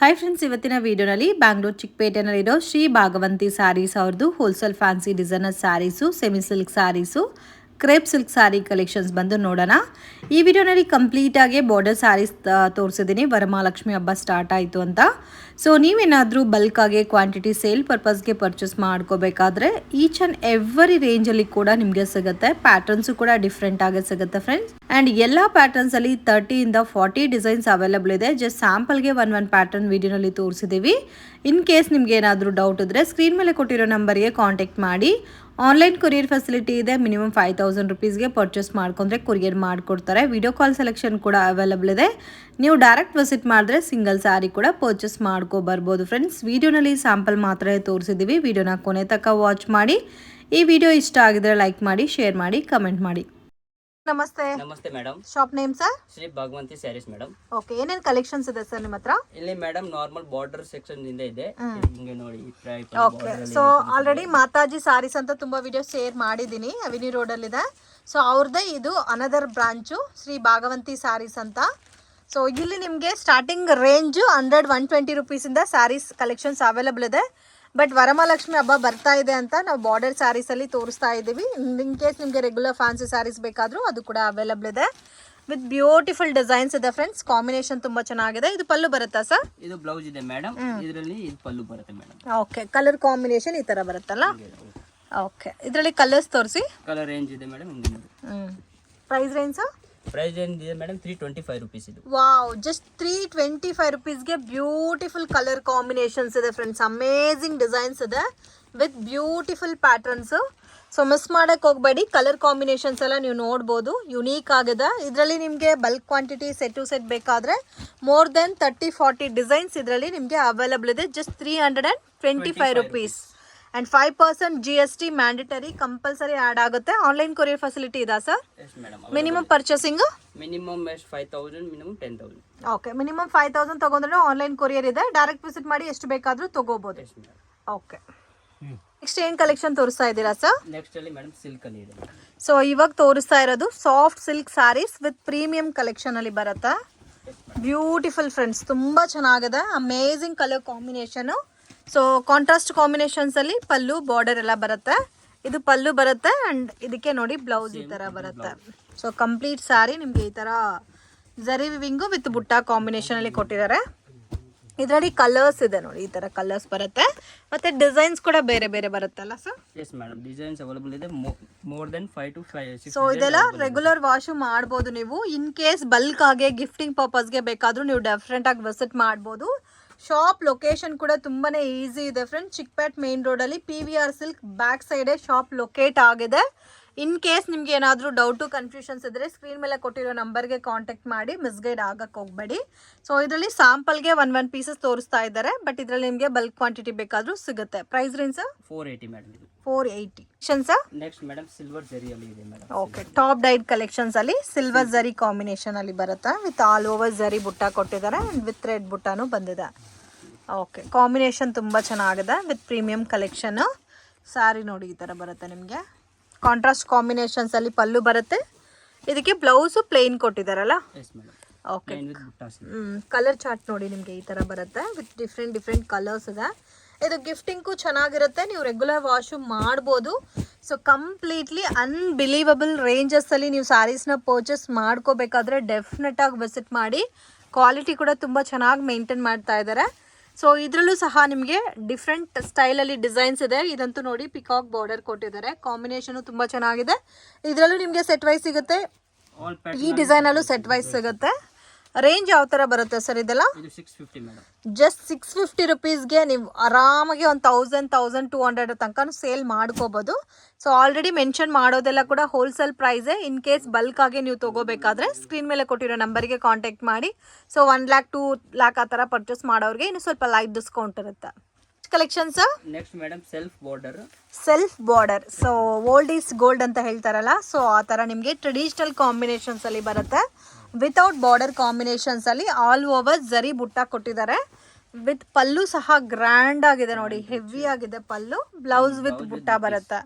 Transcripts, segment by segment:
Hi friends, ಇವತ್ತಿನ ವಿಡಿಯೋನಲ್ಲಿ ಬ್ಯಾಂಗ್ಳೂರ್ ಚಿಕ್ಕಪೇಟೆನಲ್ಲಿರೋ ಶ್ರೀ ಭಾಗವಂತಿ ಸ್ಯಾರೀಸ್ ಅವ್ರದ್ದು wholesale fancy designer sarees, semi silk sarees, crepe silk saree collections ಬಂದು ನೋಡೋಣ. ಈ ವಿಡಿಯೋನಲ್ಲಿ ಕಂಪ್ಲೀಟಾಗಿ ಬಾರ್ಡರ್ ಸ್ಯಾರೀಸ್ ತೋರಿಸಿದ್ದೀನಿ. ವರಮಹಾಲಕ್ಷ್ಮಿ ಹಬ್ಬ ಸ್ಟಾರ್ಟ್ ಆಯಿತು ಅಂತ. ಸೊ ನೀವೇನಾದರೂ ಬಲ್ಕಾಗಿ ಕ್ವಾಂಟಿಟಿ ಸೇಲ್ ಪರ್ಪಸ್ಗೆ ಪರ್ಚೇಸ್ ಮಾಡ್ಕೋಬೇಕಾದ್ರೆ ಈಚ್ ಆ್ಯಂಡ್ ಎವ್ರಿ ರೇಂಜಲ್ಲಿ ಕೂಡ ನಿಮಗೆ ಸಿಗುತ್ತೆ. ಪ್ಯಾಟರ್ನ್ಸು ಕೂಡ ಡಿಫ್ರೆಂಟ್ ಆಗಿ ಸಿಗುತ್ತೆ ಫ್ರೆಂಡ್ಸ್. ಆ್ಯಂಡ್ ಎಲ್ಲ ಪ್ಯಾಟರ್ನ್ಸಲ್ಲಿ 30ಇಂದ 40 ಡಿಸೈನ್ಸ್ ಅವೈಲಬಲ್ ಇದೆ. ಜಸ್ಟ್ ಸ್ಯಾಂಪಲ್ಗೆ ಒನ್ ಪ್ಯಾಟರ್ನ್ ವಿಡಿಯೋನಲ್ಲಿ ತೋರಿಸಿದ್ದೀವಿ. ಇನ್ ಕೇಸ್ ನಿಮ್ಗೆ ಏನಾದರೂ ಡೌಟ್ ಇದ್ದರೆ ಸ್ಕ್ರೀನ್ ಮೇಲೆ ಕೊಟ್ಟಿರೋ ನಂಬರ್ಗೆ ಕಾಂಟ್ಯಾಕ್ಟ್ ಮಾಡಿ. ಆನ್ಲೈನ್ ಕೊರಿಯರ್ ಫೆಸಿಲಿಟಿ ಇದೆ. ಮಿನಿಮಮ್ 5000 ರುಪೀಸ್ಗೆ ಪರ್ಚೇಸ್ ಮಾಡ್ಕೊಂಡ್ರೆ ಕೊರಿಯರ್ ಮಾಡಿಕೊಡ್ತಾರೆ. ವಿಡಿಯೋ ಕಾಲ್ ಸೆಲೆಕ್ಷನ್ ಕೂಡ ಅವೈಲಬಲ್ ಇದೆ. ನೀವು ಡೈರೆಕ್ಟ್ ವಿಸಿಟ್ ಮಾಡಿದ್ರೆ ಸಿಂಗಲ್ ಸ್ಯಾರಿ ಕೂಡ ಪರ್ಚೇಸ್ ಮಾಡ್ಕೊಬರ್ಬೋದು ಫ್ರೆಂಡ್ಸ್. ವಿಡಿಯೋನಲ್ಲಿ ಸ್ಯಾಂಪಲ್ ಮಾತ್ರ ತೋರಿಸಿದ್ದೀವಿ. ವಿಡಿಯೋನ ಕೊನೆ ತನಕ ವಾಚ್ ಮಾಡಿ. ಈ ವಿಡಿಯೋ ಇಷ್ಟ ಆಗಿದ್ರೆ ಲೈಕ್ ಮಾಡಿ, ಶೇರ್ ಮಾಡಿ, ಕಮೆಂಟ್ ಮಾಡಿ. ನಮಸ್ತೆ. ನಮಸ್ತೆ madam. Shop name sir? Shri ಭಾಗವಂತಿ saris madam. Okay, ಏನೇನ್ ಕಲೆಕ್ಷನ್ಸ್ ಇದೆ ಸರ್ ನಿಮ್ಮ ಹತ್ರ? ಇಲ್ಲಿ ಮೇಡಮ್ ನಾರ್ಮಲ್ ಬಾರ್ಡರ್ ಸೆಕ್ಷನ್ ಇಂದ ಇದೆ. ಹಿಂಗೆ ನೋಡಿ. Okay, so already Mataji sarees ಅಂತ ತುಂಬಾ ವಿಡಿಯೋ ಶೇರ್ ಮಾಡಿದೀನಿ. ಅವಿನಿ ರೋಡ್ ಅಲ್ಲಿ ಇದೆ. ಸೊ ಅವ್ರದ್ದೇ ಇದು ಅನದರ್ ಬ್ರಾಂಚು, ಶ್ರೀ ಭಾಗವಂತಿ ಸಾರೀಸ್ ಅಂತ. ಸೊ ಇಲ್ಲಿ ನಿಮಗೆ ಸ್ಟಾರ್ಟಿಂಗ್ ರೇಂಜ್ 100-120 ರುಪೀಸಿಂದ ಸ್ಯಾರೀಸ್ ಕಲೆಕ್ಷನ್ಸ್ ಅವೈಲಬಲ್ ಇದೆ. ಬಟ್ ವರಮಹಾಲಕ್ಷ್ಮಿ ಹಬ್ಬ ಬರ್ತಾ ಇದೆ ಅಂತ ನಾವು ಬಾರ್ಡರ್ ಸ್ಯಾರೀಸಲ್ಲಿ ತೋರಿಸ್ತಾ ಇದ್ದೀವಿ. ಇನ್ ಕೇಸ್ ನಿಮಗೆ ರೆಗ್ಯುಲರ್ ಫ್ಯಾನ್ಸಿ ಸ್ಯಾರೀಸ್ ಬೇಕಾದರೂ ಅದು ಕೂಡ ಅವೈಲಬಲ್ ಇದೆ. ವಿತ್ ಬ್ಯೂಟಿಫುಲ್ ಡಿಸೈನ್ಸ್ ಇದೆ ಫ್ರೆಂಡ್ಸ್. ಕಾಂಬಿನೇಷನ್ ತುಂಬಾ ಚೆನ್ನಾಗಿದೆ. ಇದು ಪಲ್ಲು ಬರುತ್ತಾ ಸರ್? ಇದು ಬ್ಲೌಸ್ ಇದೆ ಮೇಡಮ್. ಇದರಲ್ಲಿ ಇದು ಪಲ್ಲು ಬರುತ್ತೆ ಮೇಡಮ್. ಓಕೆ, ಕಲರ್ ಕಾಂಬಿನೇಷನ್ ಈ ತರ ಬರುತ್ತಲ್ಲ. ಓಕೆ, ಇದರಲ್ಲಿ ಕಲರ್ಸ್ ತೋರಿಸಿ. ಕಲರ್ ರೇಂಜ್ ಇದೆ madam. Price range price range ಇದೆ ಮೇಡಮ್ 325 ರುಪೀಸ್. ಇದು ವಾವ್, ಜಸ್ಟ್ 325 ರುಪೀಸ್ಗೆ ಬ್ಯೂಟಿಫುಲ್ ಕಲರ್ ಕಾಂಬಿನೇಷನ್ಸ್ ಇದೆ ಫ್ರೆಂಡ್ಸ್. ಅಮೇಜಿಂಗ್ ಡಿಸೈನ್ಸ್ ಇದೆ with beautiful patterns. So miss ಮಾಡಕ್ಕೆ ಹೋಗಬೇಡಿ. ಕಲರ್ ಕಾಂಬಿನೇಷನ್ಸ್ ಎಲ್ಲ ನೀವು ನೋಡ್ಬೋದು, ಯುನೀಕ್ ಆಗಿದೆ. ಇದರಲ್ಲಿ ನಿಮಗೆ bulk quantity set to set ಬೇಕಾದರೆ ಮೋರ್ ದೆನ್ 30-40 ಡಿಸೈನ್ಸ್ ಇದರಲ್ಲಿ ನಿಮಗೆ ಅವೈಲಬಲ್ ಇದೆ. Just 325 rupees. And 5% GST mandatory compulsory add ಆಗುತ್ತೆ. ಆನ್ಲೈನ್ ಕೊರಿಯರ್ ಫೆಸಿಲಿಟಿ ಇದಾ sir? Minimum purchasing minimum 5000, minimum 10,000. Okay, minimum 5000 ತಗೊಂಡ್ರೆ ಆನ್ಲೈನ್ ಕೊರಿಯರ್ ಇದೆ. ಡೈರೆಕ್ಟ್ ವಿಸಿಟ್ ಮಾಡಿ ಎಷ್ಟು ಬೇಕಾದರೂ ತಗೋಬಹುದು. ಓಕೆ, ನೆಕ್ಸ್ಟ್ ಏನು ಕಲೆಕ್ಷನ್ ತೋರಿಸ್ತಾ ಇದ್ದೀರಾ ಸರ್? ನೆಕ್ಸ್ಟ್ ಅಲ್ಲಿ ಮೇಡಮ್ ಸಿಲ್ಕ್ ಅಲ್ಲಿ ಇದೆ. ಸೊ ಇವಾಗ ತೋರಿಸ್ತಾ ಇರೋದು soft silk sarees with premium collection ಅಲ್ಲಿ ಬರುತ್ತೆ. ಬ್ಯೂಟಿಫುಲ್ ಫ್ರೆಂಡ್ಸ್, ತುಂಬಾ ಚೆನ್ನಾಗಿದೆ. Amazing colour combination. So contrast combinations ಅಲ್ಲಿ ಪಲ್ಲು ಬಾರ್ಡರ್ ಎಲ್ಲ ಬರುತ್ತೆ. ಇದು ಪಲ್ಲು ಬರುತ್ತೆ ಅಂಡ್ ಇದಕ್ಕೆ ನೋಡಿ ಬ್ಲೌಸ್ ಈ ತರ ಬರುತ್ತೆ. ಸೊ ಕಂಪ್ಲೀಟ್ ಸ್ಯಾರಿ ನಿಮ್ಗೆ ಈ ತರ ಜರಿ ವಿವಿಂಗು ವಿತ್ ಬುಟ್ಟ ಕಾಂಬಿನೇಷನ್ ಅಲ್ಲಿ ಕೊಟ್ಟಿದ್ದಾರೆ. ಇದರಲ್ಲಿ ಕಲರ್ಸ್ ಇದೆ ನೋಡಿ, ಈ ತರ ಕಲರ್ಸ್ ಬರುತ್ತೆ. ಮತ್ತೆ ಡಿಸೈನ್ಸ್ ಕೂಡ ಬೇರೆ ಬೇರೆ ಬರುತ್ತಲ್ಲ sir? Yes madam, designs available ಇದೆ. More than 5 to 6. ಸೊ ಇದೆಲ್ಲ ರೆಗ್ಯುಲರ್ ವಾಶ್ ಮಾಡಬಹುದು ನೀವು. ಇನ್ ಕೇಸ್ ಬಲ್ಕ್ ಆಗಿ ಗಿಫ್ಟಿಂಗ್ ಪರ್ಪಸ್ಗೆ ಬೇಕಾದ್ರೂ ನೀವು ಡೆಫಿನೆಟ್ ಆಗಿ ವಿಸಿಟ್ ಮಾಡಬಹುದು. ಶಾಪ್ ಲೊಕೇಶನ್ ಕೂಡ ತುಂಬಾನೇ ಈಸಿ ಇದೆ ಫ್ರೆಂಡ್. ಚಿಕ್ಕಪೇಟ್ ಮೇನ್ ರೋಡ್ ಅಲ್ಲಿ PVR silk back side shop locate ಆಗಿದೆ. ಇನ್ ಕೇಸ್ ನಿಮ್ಗೆ ಏನಾದರೂ ಡೌಟು ಕನ್ಫ್ಯೂಷನ್ಸ್ ಇದ್ರೆ ಸ್ಕ್ರೀನ್ ಮೇಲೆ ಕೊಟ್ಟಿರೋ ನಂಬರ್ಗೆ ಕಾಂಟ್ಯಾಕ್ಟ್ ಮಾಡಿ. ಮಿಸ್ಗೈಡ್ ಆಗಕ್ಕೆ ಹೋಗಬೇಡಿ. ಸೊ ಇದರಲ್ಲಿ ಸ್ಯಾಂಪಲ್ಗೆ ಒನ್ ಪೀಸಸ್ ತೋರಿಸ್ತಾ ಇದ್ದಾರೆ. ಬಟ್ ಇದರಲ್ಲಿ ನಿಮಗೆ ಬಲ್ಕ್ ಕ್ವಾಂಟಿಟಿ ಬೇಕಾದರೂ ಸಿಗುತ್ತೆ. Price range 480 madam. ಇದು 480. ನೆಕ್ಸ್ಟ್ ಮೇಡಮ್ ಸಿಲ್ವರ್ ಜರಿ ಅಲ್ಲಿ ಇದೆ madam. Okay, top dyed collections ಅಲ್ಲಿ ಸಿಲ್ವರ್ ಜರಿ ಕಾಂಬಿನೇಷನ್ ಅಲ್ಲಿ ಬರುತ್ತೆ. ವಿತ್ ಆಲ್ ಓವರ್ ಜರಿ ಬುಟ್ಟ ಕೊಟ್ಟಿದ್ದಾರೆ ಅಂಡ್ ವಿತ್ ರೆಡ್ ಬುಟ್ಟಾನು ಬಂದಿದೆ. ಓಕೆ, ಕಾಂಬಿನೇಷನ್ ತುಂಬ ಚೆನ್ನಾಗಿದೆ ವಿತ್ ಪ್ರೀಮಿಯಂ ಕಲೆಕ್ಷನ್. ಸ್ಯಾರಿ ನೋಡಿ ಈ ಥರ ಬರುತ್ತೆ ನಿಮಗೆ. ಕಾಂಟ್ರಾಸ್ಟ್ ಕಾಂಬಿನೇಷನ್ಸ್ ಅಲ್ಲಿ ಪಲ್ಲು ಬರುತ್ತೆ. ಇದಕ್ಕೆ ಬ್ಲೌಸು ಪ್ಲೇನ್ ಕೊಟ್ಟಿದ್ದಾರಲ್ಲ. ಓಕೆ, ಕಲರ್ ಚಾರ್ಟ್ ನೋಡಿ ನಿಮಗೆ ಈ ಥರ ಬರುತ್ತೆ ವಿತ್ ಡಿಫ್ರೆಂಟ್ ಕಲರ್ಸ್ ಇದೆ. ಇದು ಗಿಫ್ಟಿಂಗ್ಗೂ ಚೆನ್ನಾಗಿರುತ್ತೆ. ನೀವು ರೆಗ್ಯುಲರ್ ವಾಶು ಮಾಡ್ಬೋದು. ಸೊ ಕಂಪ್ಲೀಟ್ಲಿ ಅನ್ಬಿಲೀವಬಲ್ ರೇಂಜಸ್ಸಲ್ಲಿ ನೀವು ಸ್ಯಾರೀಸ್ನ ಪರ್ಚೇಸ್ ಮಾಡ್ಕೋಬೇಕಾದ್ರೆ ಡೆಫಿನೆಟ್ ಆಗಿ ವಿಸಿಟ್ ಮಾಡಿ. ಕ್ವಾಲಿಟಿ ಕೂಡ ತುಂಬ ಚೆನ್ನಾಗಿ ಮೇಂಟೈನ್ ಮಾಡ್ತಾ ಇದ್ದಾರೆ. ಸೊ ಇದರಲ್ಲೂ ಸಹ ನಿಮಗೆ ಡಿಫ್ರೆಂಟ್ ಸ್ಟೈಲಲ್ಲಿ ಡಿಸೈನ್ಸ್ ಇದೆ. ಇದಂತೂ ನೋಡಿ ಪಿಕಾಕ್ ಬಾರ್ಡರ್ ಕೊಟ್ಟಿದ್ದಾರೆ. ಕಾಂಬಿನೇಷನು ತುಂಬ ಚೆನ್ನಾಗಿದೆ. ಇದರಲ್ಲೂ ನಿಮಗೆ ಸೆಟ್ ವೈಸ್ ಸಿಗುತ್ತೆ. ಈ ಡಿಸೈನಲ್ಲೂ ಸೆಟ್ ವೈಸ್ ಸಿಗುತ್ತೆ. ರೇಂಜ್ ಯಾವ ಥರ ಬರುತ್ತೆ ಸರ್ ಇದೆಲ್ಲ? ಜಸ್ಟ್ 650 ರುಪೀಸ್ಗೆ ನೀವು ಆರಾಮಾಗಿ ಒಂದು 1000-1200 ತನಕ ಸೇಲ್ ಮಾಡ್ಕೋಬೋದು. ಸೊ ಆಲ್ರೆಡಿ ಮೆನ್ಷನ್ ಮಾಡೋದೆಲ್ಲ ಕೂಡ ಹೋಲ್ಸೇಲ್ ಪ್ರೈಸೇ. ಇನ್ ಕೇಸ್ ಬಲ್ಕ್ ಆಗಿ ನೀವು ತೊಗೋಬೇಕಾದ್ರೆ ಸ್ಕ್ರೀನ್ ಮೇಲೆ ಕೊಟ್ಟಿರೋ ನಂಬರಿಗೆ ಕಾಂಟ್ಯಾಕ್ಟ್ ಮಾಡಿ. ಸೊ 1 lakh 2 lakh ಆ ಥರ ಪರ್ಚೇಸ್ ಮಾಡೋರಿಗೆ ಇನ್ನು ಸ್ವಲ್ಪ ಲೈಟ್ ಡಿಸ್ಕೌಂಟ್ ಇರುತ್ತೆ. Collections next madam self border. So old is gold ಅಂತ ಹೇಳ್ತಾರಲ್ಲ, ಸೊ ಆ ಥರ ನಿಮಗೆ ಟ್ರೆಡಿಷನಲ್ ಕಾಂಬಿನೇಷನ್ಸ್ ಅಲ್ಲಿ ಬರುತ್ತೆ. ವಿತೌಟ್ ಬಾರ್ಡರ್ ಕಾಂಬಿನೇಷನ್ಸ್ ಅಲ್ಲಿ ಆಲ್ ಓವರ್ ಜರಿ ಬುಟ್ಟ ಕೊಟ್ಟಿದ್ದಾರೆ. ವಿತ್ ಪಲ್ಲು ಸಹ ಗ್ರ್ಯಾಂಡ್ ಆಗಿದೆ ನೋಡಿ, ಹೆವಿ ಆಗಿದೆ ಪಲ್ಲು. ಬ್ಲೌಸ್ ವಿತ್ ಬುಟ್ಟ ಬರುತ್ತೆ.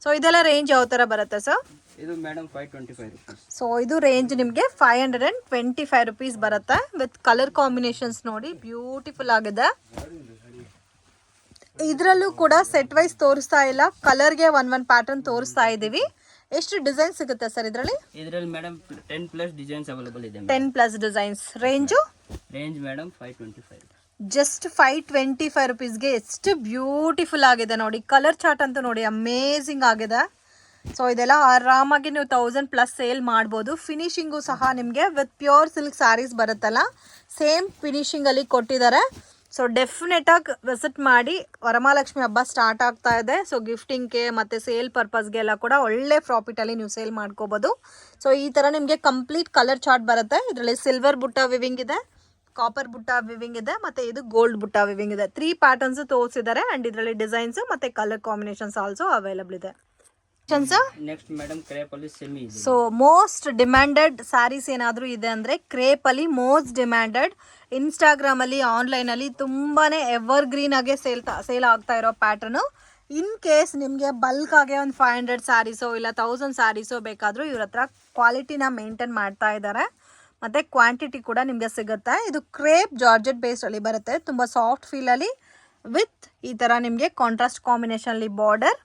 ಸೊ ಇದೆಲ್ಲ ರೇಂಜ್ ಯಾವ ಥರ ಬರುತ್ತೆ ಸರ್? ಇದು ಮೇಡಮ್ 525 ರುಪೀಸ್. ಸೊ ಇದು ರೇಂಜ್ ನಿಮಗೆ 525 ರುಪೀಸ್ ಬರುತ್ತೆ ವಿತ್ ಕಲರ್ ಕಾಂಬಿನೇಷನ್ಸ್ ನೋಡಿ ಬ್ಯೂಟಿಫುಲ್ ಆಗಿದೆ. ಇದರಲ್ಲೂ ಕೂಡ ಸೆಟ್ ವೈಸ್ ತೋರಿಸ್ತಾ ಇಲ್ಲ, ಕಲರ್ಗೆ ಒನ್ ಪ್ಯಾಟರ್ನ್ ತೋರಿಸ್ತಾ ಇದ್ದೀವಿ. ಎಷ್ಟು ಡಿಸೈನ್ ಸಿಗುತ್ತೆ ಸರ್ ಇದರಲ್ಲಿ? ಇದರಲ್ಲಿ ಮೇಡಮ್ 10 ಪ್ಲಸ್ ಡಿಸೈನ್ಸ್ ಅವೈಲೇಬಲ್ ಇದೆ. 10 plus designs. Range range madam 525. Just 525 ರುಪೀಸ್ಗೆ ಎಷ್ಟು ಬ್ಯೂಟಿಫುಲ್ ಆಗಿದೆ ನೋಡಿ. ಕಲರ್ ಚಾರ್ಟ್ ಅಂತೂ ನೋಡಿ ಅಮೇಝಿಂಗ್ ಆಗಿದೆ. ಸೊ ಇದೆಲ್ಲ ಆರಾಮಾಗಿ ನೀವು 1000+ ಸೇಲ್ ಮಾಡ್ಬೋದು. ಫಿನಿಶಿಂಗು ಸಹ ನಿಮಗೆ ವಿತ್ ಪ್ಯೂರ್ ಸಿಲ್ಕ್ ಸ್ಯಾರೀಸ್ ಬರುತ್ತಲ್ಲ, ಸೇಮ್ ಫಿನಿಶಿಂಗಲ್ಲಿ ಕೊಟ್ಟಿದ್ದಾರೆ. ಸೊ ಡೆಫಿನೆಟಾಗಿ ವಿಸಿಟ್ ಮಾಡಿ. ವರಮಹಾಲಕ್ಷ್ಮಿ ಹಬ್ಬ ಸ್ಟಾರ್ಟ್ ಆಗ್ತಾ ಇದೆ. ಸೊ ಗಿಫ್ಟಿಂಗ್ಗೆ ಮತ್ತು ಸೇಲ್ ಪರ್ಪಸ್ಗೆಲ್ಲ ಕೂಡ ಒಳ್ಳೆ ಪ್ರಾಫಿಟಲ್ಲಿ ನೀವು ಸೇಲ್ ಮಾಡ್ಕೋಬೋದು. ಸೊ ಈ ಥರ ನಿಮಗೆ ಕಂಪ್ಲೀಟ್ ಕಲರ್ ಚಾರ್ಟ್ ಬರುತ್ತೆ. ಇದರಲ್ಲಿ ಸಿಲ್ವರ್ ಬುಟ್ಟ ವಿವಿಂಗ್ ಇದೆ, ಕಾಪರ್ ಬುಟ್ಟ ವಿವಿಂಗ್ ಇದೆ, ಮತ್ತು ಇದು ಗೋಲ್ಡ್ ಬುಟ್ಟ ವಿವಿಂಗ್ ಇದೆ. 3 ಪ್ಯಾಟರ್ನ್ಸ್ ತೋರಿಸಿದ್ದಾರೆ ಆ್ಯಂಡ್ ಇದರಲ್ಲಿ ಡಿಸೈನ್ಸ್ ಮತ್ತು ಕಲರ್ ಕಾಂಬಿನೇಷನ್ಸ್ ಆಲ್ಸೋ ಅವೈಲಬಲ್ ಇದೆ. ನೆಕ್ಸ್ಟ್ ಮೇಡಮ್ ಕ್ರೇಪ್ ಅಲ್ಲಿ ಸೆಮಿ ಇದೆ. ಸೊ ಮೋಸ್ಟ್ ಡಿಮ್ಯಾಂಡೆಡ್ ಸ್ಯಾರೀಸ್ ಏನಾದರೂ ಇದೆ ಅಂದರೆ ಕ್ರೇಪಲ್ಲಿ ಮೋಸ್ಟ್ ಡಿಮ್ಯಾಂಡೆಡ್. ಇನ್ಸ್ಟಾಗ್ರಾಮಲ್ಲಿ ಆನ್ಲೈನಲ್ಲಿ ತುಂಬಾ ಎವರ್ ಗ್ರೀನ್ ಆಗಿ ಸೇಲ್ ಆಗ್ತಾ ಇರೋ ಪ್ಯಾಟರ್ನು. ಇನ್ ಕೇಸ್ ನಿಮಗೆ ಬಲ್ಕ್ ಆಗಿ ಒಂದು 500 ಸ್ಯಾರೀಸೋ ಇಲ್ಲ 1000 ಸ್ಯಾರೀಸೋ ಬೇಕಾದರೂ ಇವ್ರ ಹತ್ರ ಕ್ವಾಲಿಟಿನ ಮೇಂಟೈನ್ ಮಾಡ್ತಾ ಇದ್ದಾರೆ ಮತ್ತು ಕ್ವಾಂಟಿಟಿ ಕೂಡ ನಿಮಗೆ ಸಿಗುತ್ತೆ. ಇದು ಕ್ರೇಪ್ ಜಾರ್ಜೆಟ್ ಬೇಸ್ಡಲ್ಲಿ ಬರುತ್ತೆ, ತುಂಬ ಸಾಫ್ಟ್ ಫೀಲಲ್ಲಿ ವಿತ್ ಈ ಥರ ನಿಮಗೆ ಕಾಂಟ್ರಾಸ್ಟ್ ಕಾಂಬಿನೇಷನಲ್ಲಿ ಬಾರ್ಡರ್.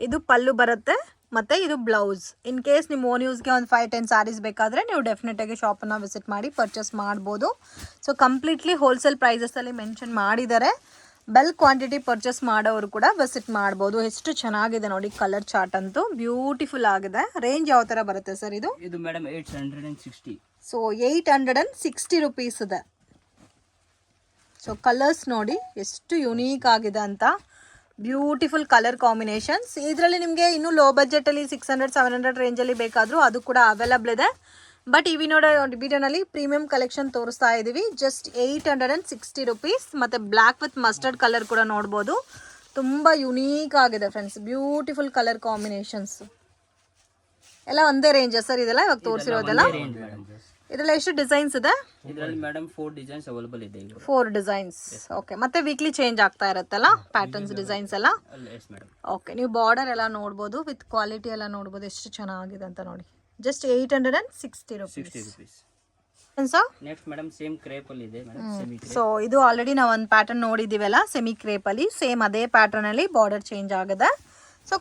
ಇದು ಪಲ್ಲು ಬರುತ್ತೆ ಮತ್ತು ಇದು ಬ್ಲೌಸ್. ಇನ್ ಕೇಸ್ ನಿಮ್ಮ ಓನ್ ಯೂಸ್ಗೆ ಒಂದು 5-10 ಸ್ಯಾರೀಸ್ ಬೇಕಾದರೆ ನೀವು ಡೆಫಿನೆಟಾಗಿ ಶಾಪನ್ನು ವಿಸಿಟ್ ಮಾಡಿ ಪರ್ಚೇಸ್ ಮಾಡ್ಬೋದು. ಸೊ ಕಂಪ್ಲೀಟ್ಲಿ ಹೋಲ್ಸೇಲ್ ಪ್ರೈಸಸಲ್ಲಿ ಮೆನ್ಷನ್ ಮಾಡಿದ್ದಾರೆ. ಬಲ್ಕ್ ಕ್ವಾಂಟಿಟಿ ಪರ್ಚೇಸ್ ಮಾಡೋರು ಕೂಡ ವಿಸಿಟ್ ಮಾಡ್ಬೋದು. ಎಷ್ಟು ಚೆನ್ನಾಗಿದೆ ನೋಡಿ, ಕಲರ್ ಚಾರ್ಟ್ ಅಂತೂ ಬ್ಯೂಟಿಫುಲ್ ಆಗಿದೆ. ರೇಂಜ್ ಯಾವ ಥರ ಬರುತ್ತೆ ಸರ್ ಇದು? ಇದು ಮೇಡಮ್ 860. ಸೊ 860 ರುಪೀಸ್ ಇದೆ. ಸೊ ಕಲರ್ಸ್ ನೋಡಿ ಎಷ್ಟು ಯುನೀಕ್ ಆಗಿದೆ ಅಂತ. Beautiful colour combinations. ಇದರಲ್ಲಿ ನಿಮಗೆ ಇನ್ನೂ ಲೋ ಬಜೆಟಲ್ಲಿ 600-700 ರೇಂಜಲ್ಲಿ ಬೇಕಾದರೂ ಅದು ಕೂಡ ಅವೈಲಬಲ್ ಇದೆ. ಬಟ್ ಈ ವಿಡಿಯೋನಲ್ಲಿ ಪ್ರೀಮಿಯಂ ಕಲೆಕ್ಷನ್ ತೋರಿಸ್ತಾ ಇದ್ದೀವಿ. Just 860 rupees. ಮತ್ತು ಬ್ಲ್ಯಾಕ್ ವಿತ್ ಮಸ್ಟರ್ಡ್ ಕಲರ್ ಕೂಡ ನೋಡ್ಬೋದು. ತುಂಬ ಯುನೀಕ್ ಆಗಿದೆ ಫ್ರೆಂಡ್ಸ್, ಬ್ಯೂಟಿಫುಲ್ ಕಲರ್ ಕಾಂಬಿನೇಷನ್ಸ್. ಎಲ್ಲ ಒಂದೇ ರೇಂಜಾ ಸರ್ ಇದೆಲ್ಲ ಇವಾಗ ತೋರಿಸಿರೋದೆಲ್ಲ? ಇದರಲ್ಲಿ ಎಷ್ಟು ಡಿಸೈನ್ಸ್ ಇದೆ? ಇದರಲ್ಲಿ ಮೇಡಮ್ 4 ಡಿಸೈನ್ಸ್ ಅವೈಲೇಬಲ್ ಇದೆ. 4 ಡಿಸೈನ್ಸ್. ಓಕೆ. ಮತ್ತೆ ವೀಕ್ಲಿ ಚೇಂಜ್ ಆಗ್ತಾ ಇರುತ್ತಲ್ಲ ಪ್ಯಾಟರ್ನ್ಸ್, ಡಿಸೈನ್ಸ್ ಎಲ್ಲ? Yes madam. ಓಕೆ. ನೀವು ಬಾರ್ಡರ್ ಎಲ್ಲ ನೋಡ್ಬೋದು, ವಿತ್ ಕ್ವಾಲಿಟಿ ಎಲ್ಲ ನೋಡ್ಬೋದು ಎಷ್ಟು ಚೆನ್ನಾಗಿದೆ ಅಂತ ನೋಡಿ. Just 860 rupees. Next madam same crepe ಅಲ್ಲಿ ಇದೆ ಮೇಡಮ್, ಸೆಮಿ ಕ್ರೇಪ್. ಸೊ ಇದು ಆಲ್ರೆಡಿ ನಾವು ಒಂದು ಪ್ಯಾಟರ್ನ್ ನೋಡಿದ್ದೀವಲ್ಲ ಸೆಮಿ ಕ್ರೇಪ್ ಅಲ್ಲಿ, ಸೇಮ್ ಅದೇ ಪ್ಯಾಟರ್ನ್ ಅಲ್ಲಿ ಬಾರ್ಡರ್ ಚೇಂಜ್ ಆಗಿದೆ. ಸೊ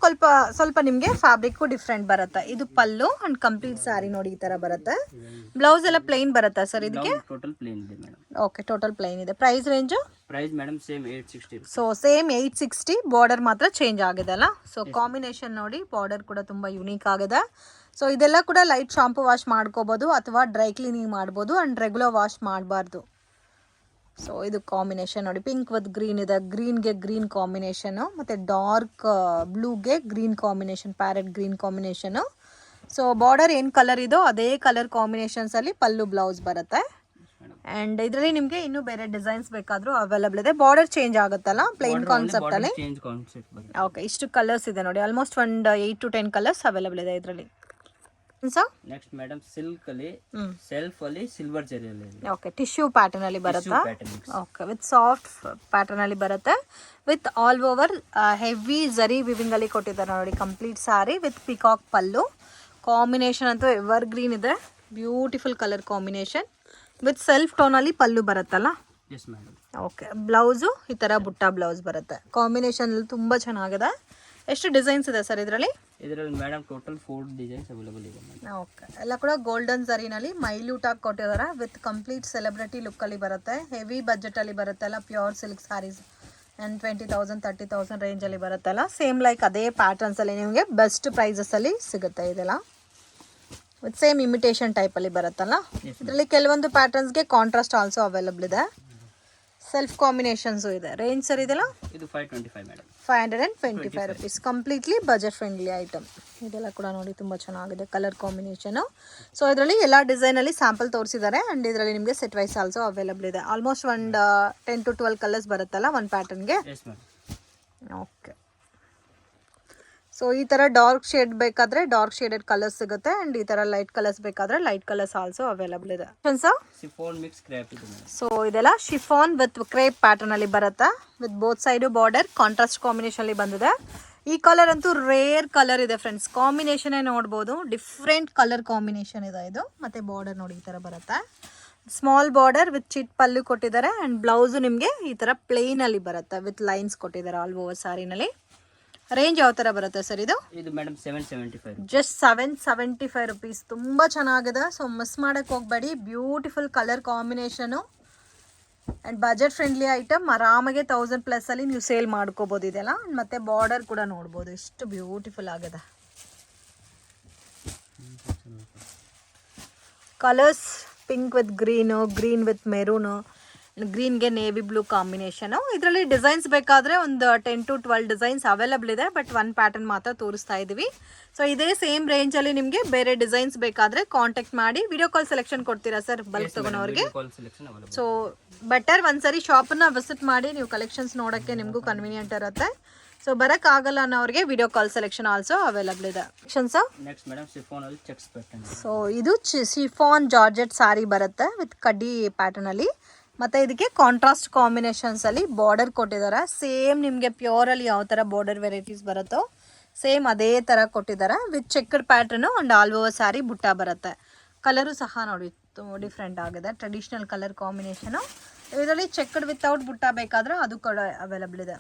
ಸ್ವಲ್ಪ ನಿಮಗೆ ಫ್ಯಾಬ್ರಿಕ್ಕು ಡಿಫ್ರೆಂಟ್ ಬರುತ್ತೆ. ಇದು ಪಲ್ಲು ಅಂಡ್ ಕಂಪ್ಲೀಟ್ ಸ್ಯಾರಿ ನೋಡಿ ಈ ಥರ ಬರುತ್ತೆ. ಬ್ಲೌಸ್ ಎಲ್ಲ ಪ್ಲೇನ್ ಬರುತ್ತಾ ಸರ್ ಇದಕ್ಕೆ? ಟೋಟಲ್ ಪ್ಲೇನ್ ಇದೆ ಮೇಡಮ್. ಓಕೆ, ಟೋಟಲ್ ಪ್ಲೇನ್ ಇದೆ. Price range? Price madam same 860. So same 860. Border ಮಾತ್ರ ಚೇಂಜ್ ಆಗಿದೆ ಅಲ್ಲ. ಸೊ ಕಾಂಬಿನೇಷನ್ ನೋಡಿ, ಬಾರ್ಡರ್ ಕೂಡ ತುಂಬ ಯುನೀಕ್ ಆಗಿದೆ. ಸೊ ಇದೆಲ್ಲ ಕೂಡ ಲೈಟ್ ಶಾಂಪು ವಾಶ್ ಮಾಡ್ಕೋಬೋದು ಅಥವಾ ಡ್ರೈ ಕ್ಲೀನಿಂಗ್ ಮಾಡ್ಬೋದು ಆ್ಯಂಡ್ ರೆಗ್ಯುಲರ್ ವಾಶ್ ಮಾಡಬಾರ್ದು. ಸೊ ಇದು ಕಾಂಬಿನೇಷನ್ ನೋಡಿ, ಪಿಂಕ್ ವಿತ್ ಗ್ರೀನ್ ಇದೆ, ಗ್ರೀನ್ಗೆ ಗ್ರೀನ್ ಕಾಂಬಿನೇಷನು, ಮತ್ತು ಡಾರ್ಕ್ ಬ್ಲೂಗೆ green combination, parrot green combination. So border ಏನು ಕಲರ್ ಇದೋ ಅದೇ ಕಲರ್ ಕಾಂಬಿನೇಷನ್ಸಲ್ಲಿ ಪಲ್ಲು ಬ್ಲೌಸ್ ಬರುತ್ತೆ. ಆ್ಯಂಡ್ ಇದರಲ್ಲಿ ನಿಮಗೆ ಇನ್ನೂ ಬೇರೆ ಡಿಸೈನ್ಸ್ ಬೇಕಾದರೂ ಅವೈಲಬಲ್ ಇದೆ. ಬಾರ್ಡರ್ ಚೇಂಜ್ ಆಗುತ್ತಲ್ಲ ಪ್ಲೇನ್ ಕಾನ್ಸೆಪ್ಟಲ್ಲಿ. ಓಕೆ, ಇಷ್ಟು ಕಲರ್ಸ್ ಇದೆ ನೋಡಿ, ಆಲ್ಮೋಸ್ಟ್ ಒಂದು 8-10 ಕಲರ್ಸ್ ಅವೈಲಬಲ್ ಇದೆ ಇದರಲ್ಲಿ. ನೆಕ್ಸ್ಟ್ ಮೇಡಮ್ ಸಿಲ್ಕ್ ಅಲ್ಲಿ ಸೆಲ್ಫ್ ಅಲ್ಲಿ ಸಿಲ್ವರ್ ಜರಿ ಅಲ್ಲಿ ಇದೆ. ಓಕೆ, ಟಿಶ್ಯೂ ಪ್ಯಾಟರ್ನ್ ಅಲ್ಲಿ ಬರುತ್ತಾ? ಓಕೆ, ವಿತ್ ಸಾಫ್ಟ್ ಪ್ಯಾಟರ್ನ್ ಅಲ್ಲಿ ಬರುತ್ತೆ. ವಿತ್ ಆಲ್ ಓವರ್ ಹೆವಿ ಜರಿ ವಿವಿಂಗ್ ಅಲ್ಲಿ ಕೊಟ್ಟಿದ್ದಾರೆ ನೋಡಿ. Complete sari with peacock pallu. Combination ಅಂತೂ ಎವರ್ ಗ್ರೀನ್ ಇದೆ, beautiful colour combination. With self tone ಅಲ್ಲಿ ಪಲ್ಲು ಬರುತ್ತಲ್ಲ? Yes madam. ಓಕೆ, ಬ್ಲೌಸು ಈ ಥರ ಬುಟ್ಟ ಬ್ಲೌಸ್ ಬರುತ್ತೆ. ಕಾಂಬಿನೇಷನ್ ತುಂಬ ಚೆನ್ನಾಗಿದೆ. ಎಷ್ಟು ಡಿಸೈನ್ಸ್ ಇದೆ ಸರ್ ಇದರಲ್ಲಿ? ಇದರಲ್ಲಿ ಮೇಡಮ್ ಟೋಟಲ್ 4 ಡಿಸೈನ್ಸ್ ಅವೈಲೇಬಲ್ ಇದೆ ಮೇಡಮ್. ಓಕೆ, ಎಲ್ಲ ಕೂಡ ಗೋಲ್ಡನ್ ಜರಿನಲ್ಲಿ ಮೈಲ್ಯೂಟ್ ಆಗಿ ಕೊಟ್ಟಿದ್ದಾರೆ. ವಿತ್ ಕಂಪ್ಲೀಟ್ ಸೆಲೆಬ್ರಿಟಿ ಲುಕ್ಕಲ್ಲಿ ಬರುತ್ತೆ. ಹೆವಿ ಬಜೆಟಲ್ಲಿ ಬರುತ್ತಲ್ಲ, ಪ್ಯೂರ್ ಸಿಲ್ಕ್ ಸ್ಯಾರೀಸ್ ಆ್ಯಂಡ್ 20,000-30,000 ರೇಂಜಲ್ಲಿ ಬರುತ್ತಲ್ಲ. ಸೇಮ್ ಲೈಕ್ ಅದೇ ಪ್ಯಾಟರ್ನ್ಸಲ್ಲಿ ನಿಮಗೆ ಬೆಸ್ಟ್ ಪ್ರೈಸಸಲ್ಲಿ ಸಿಗುತ್ತೆ ಇದೆಲ್ಲ. ವಿತ್ ಸೇಮ್ ಇಮಿಟೇಷನ್ ಟೈಪಲ್ಲಿ ಬರುತ್ತಲ್ಲ. ಇದರಲ್ಲಿ ಕೆಲವೊಂದು ಪ್ಯಾಟರ್ನ್ಸ್ಗೆ ಕಾಂಟ್ರಾಸ್ಟ್ ಆಲ್ಸೋ ಅವೈಲಬಲ್ ಇದೆ. ಸೆಲ್ಫ್ ಕಾಂಬಿನೇಷನ್ಸು ಇದೆ. ರೇಂಜ್ ಸರ್ ಇದೆಲ್ಲ? ಇದು 525 madam. 525 rupees. Completely budget friendly item. ಇದೆಲ್ಲ ಕೂಡ ನೋಡಿ ತುಂಬ ಚೆನ್ನಾಗಿದೆ ಕಲರ್ ಕಾಂಬಿನೇಷನು. ಸೊ ಇದರಲ್ಲಿ ಎಲ್ಲ ಡಿಸೈನಲ್ಲಿ ಸ್ಯಾಂಪಲ್ ತೋರಿಸಿದ್ದಾರೆ ಆ್ಯಂಡ್ ಇದರಲ್ಲಿ ನಿಮಗೆ ಸೆಟ್ ವೈಸ್ ಆಲ್ಸೋ ಅವೈಲಬಲ್ ಇದೆ. ಆಲ್ಮೋಸ್ಟ್ ಒಂದು 10-12 ಕಲರ್ಸ್ ಬರುತ್ತಲ್ಲ ಒಂದು ಪ್ಯಾಟರ್ನ್ಗೆ. ಓಕೆ, ಸೊ ಈ ಥರ ಡಾರ್ಕ್ ಶೇಡ್ ಬೇಕಾದರೆ ಡಾರ್ಕ್ ಶೇಡೆಡ್ ಕಲರ್ಸ್ ಸಿಗುತ್ತೆ ಆ್ಯಂಡ್ ಈ ಥರ ಲೈಟ್ ಕಲರ್ಸ್ ಬೇಕಾದರೆ ಲೈಟ್ ಕಲರ್ಸ್ ಆಲ್ಸೋ ಅವೈಲಬಲ್ ಇದೆ. ಶಿಫಾನ್ ಮಿಕ್ಸ್ ಕ್ರೇಪ್ ಇದೆ. ಸೊ ಇದೆಲ್ಲ ಶಿಫಾನ್ ವಿತ್ ಕ್ರೇಪ್ ಪ್ಯಾಟರ್ನ್ ಅಲ್ಲಿ ಬರುತ್ತೆ. With both side border contrast combination ಅಲ್ಲಿ ಬಂದಿದೆ. ಈ ಕಲರ್ ಅಂತೂ ರೇರ್ ಕಲರ್ ಇದೆ ಫ್ರೆಂಡ್ಸ್, ಕಾಂಬಿನೇಷನ್ನೇ ನೋಡ್ಬೋದು, ಡಿಫ್ರೆಂಟ್ ಕಲರ್ ಕಾಂಬಿನೇಷನ್ ಇದೆ ಇದು. ಮತ್ತು ಬಾರ್ಡರ್ ನೋಡಿ ಈ ಥರ ಬರುತ್ತೆ, ಸ್ಮಾಲ್ ಬಾರ್ಡರ್ ವಿತ್ ಚಿಟ್ ಪಲ್ಲು ಕೊಟ್ಟಿದ್ದಾರೆ. ಆ್ಯಂಡ್ ಬ್ಲೌಸು ನಿಮಗೆ ಈ ಥರ ಪ್ಲೇನಲ್ಲಿ ಬರುತ್ತೆ ವಿತ್ ಲೈನ್ಸ್ ಕೊಟ್ಟಿದ್ದಾರೆ ಆಲ್ ಓವರ್ ಸಾರಿನಲ್ಲಿ. ರೇಂಜ್ ಯಾವ ಥರ ಬರುತ್ತೆ ಸರ್ ಇದು? ಇದು ಮೇಡಮ್ 775. Just 775 rupees. ತುಂಬ ಚೆನ್ನಾಗಿದೆ, ಸೊ ಮಿಸ್ ಮಾಡೋಕ್ಕೆ ಹೋಗಬೇಡಿ. Beautiful colour combination and budget friendly item. ಆರಾಮಾಗೆ 1000+ ಅಲ್ಲಿ ನೀವು ಸೇಲ್ ಮಾಡ್ಕೋಬೋದು ಇದೆಲ್ಲ. ಮತ್ತು ಬಾರ್ಡರ್ ಕೂಡ ನೋಡ್ಬೋದು ಎಷ್ಟು ಬ್ಯೂಟಿಫುಲ್ ಆಗಿದೆ. Colours pink with green, green with maroon, ಗ್ರೀನ್ಗೆ ನೇವಿ ಬ್ಲೂ ಕಾಂಬಿನೇಷನು. ಇದರಲ್ಲಿ ಡಿಸೈನ್ಸ್ ಬೇಕಾದರೆ ಒಂದು 10 to 12 ಡಿಸೈನ್ಸ್ ಅವೈಲಬಲ್ ಇದೆ, ಬಟ್ ಒನ್ ಪ್ಯಾಟರ್ನ್ ಮಾತ್ರ ತೋರಿಸ್ತಾ ಇದ್ದೀವಿ. ಸೊ ಇದೇ ಸೇಮ್ ರೇಂಜಲ್ಲಿ ನಿಮಗೆ ಬೇರೆ ಡಿಸೈನ್ಸ್ ಬೇಕಾದರೆ ಕಾಂಟ್ಯಾಕ್ಟ್ ಮಾಡಿ. ವಿಡಿಯೋ ಕಾಲ್ ಸೆಲೆಕ್ಷನ್ ಕೊಡ್ತೀರಾ ಸರ್ ಬಲ್ಕ್ ತೊಗೊಳೋರಿಗೆ? ಸೊ ಬೆಟರ್ ಒಂದ್ಸರಿ ಶಾಪನ್ನು ವಿಸಿಟ್ ಮಾಡಿ ನೀವು ಕಲೆಕ್ಷನ್ಸ್ ನೋಡೋಕ್ಕೆ ನಿಮಗೂ ಕನ್ವೀನಿಯಂಟ್ ಇರುತ್ತೆ. ಸೊ ಬರೋಕ್ಕಾಗಲ್ಲ ಅನ್ನೋರಿಗೆ video call selection also available ಇದೆ. ನೆಕ್ಸ್ಟ್ ಮೇಡಮ್ ಶಿಫಾನ್ ಅಲ್ಲಿ ಚೆಕ್ಸ್ ಪ್ಯಾಟರ್ನ್. ಸೊ ಇದು ಶಿಫಾನ್ ಜಾರ್ಜೆಟ್ ಸಾರಿ ಬರುತ್ತೆ ವಿತ್ ಕಡ್ಡಿ ಪ್ಯಾಟರ್ನಲ್ಲಿ. ಮತ್ತು ಇದಕ್ಕೆ ಕಾಂಟ್ರಾಸ್ಟ್ ಕಾಂಬಿನೇಷನ್ಸಲ್ಲಿ ಬಾರ್ಡರ್ ಕೊಟ್ಟಿದ್ದಾರೆ. ಸೇಮ್ ನಿಮಗೆ ಪ್ಯೂರಲ್ಲಿ ಯಾವ ಥರ ಬಾರ್ಡರ್ ವೆರೈಟೀಸ್ ಬರುತ್ತೋ ಸೇಮ್ ಅದೇ ಥರ ಕೊಟ್ಟಿದ್ದಾರೆ with checked pattern and all over sari ಬುಟ್ಟ ಬರುತ್ತೆ. ಕಲರು ಸಹ ನೋಡಿ ಡಿಫ್ರೆಂಟ್ ಆಗಿದೆ, ಟ್ರೆಡಿಷ್ನಲ್ ಕಲರ್ ಕಾಂಬಿನೇಷನು. ಇದರಲ್ಲಿ ಚೆಕ್ಡ್ ವಿತೌಟ್ ಬುಟ್ಟ ಬೇಕಾದರೆ ಅದು ಕೂಡ ಅವೈಲಬಲ್ ಇದೆ.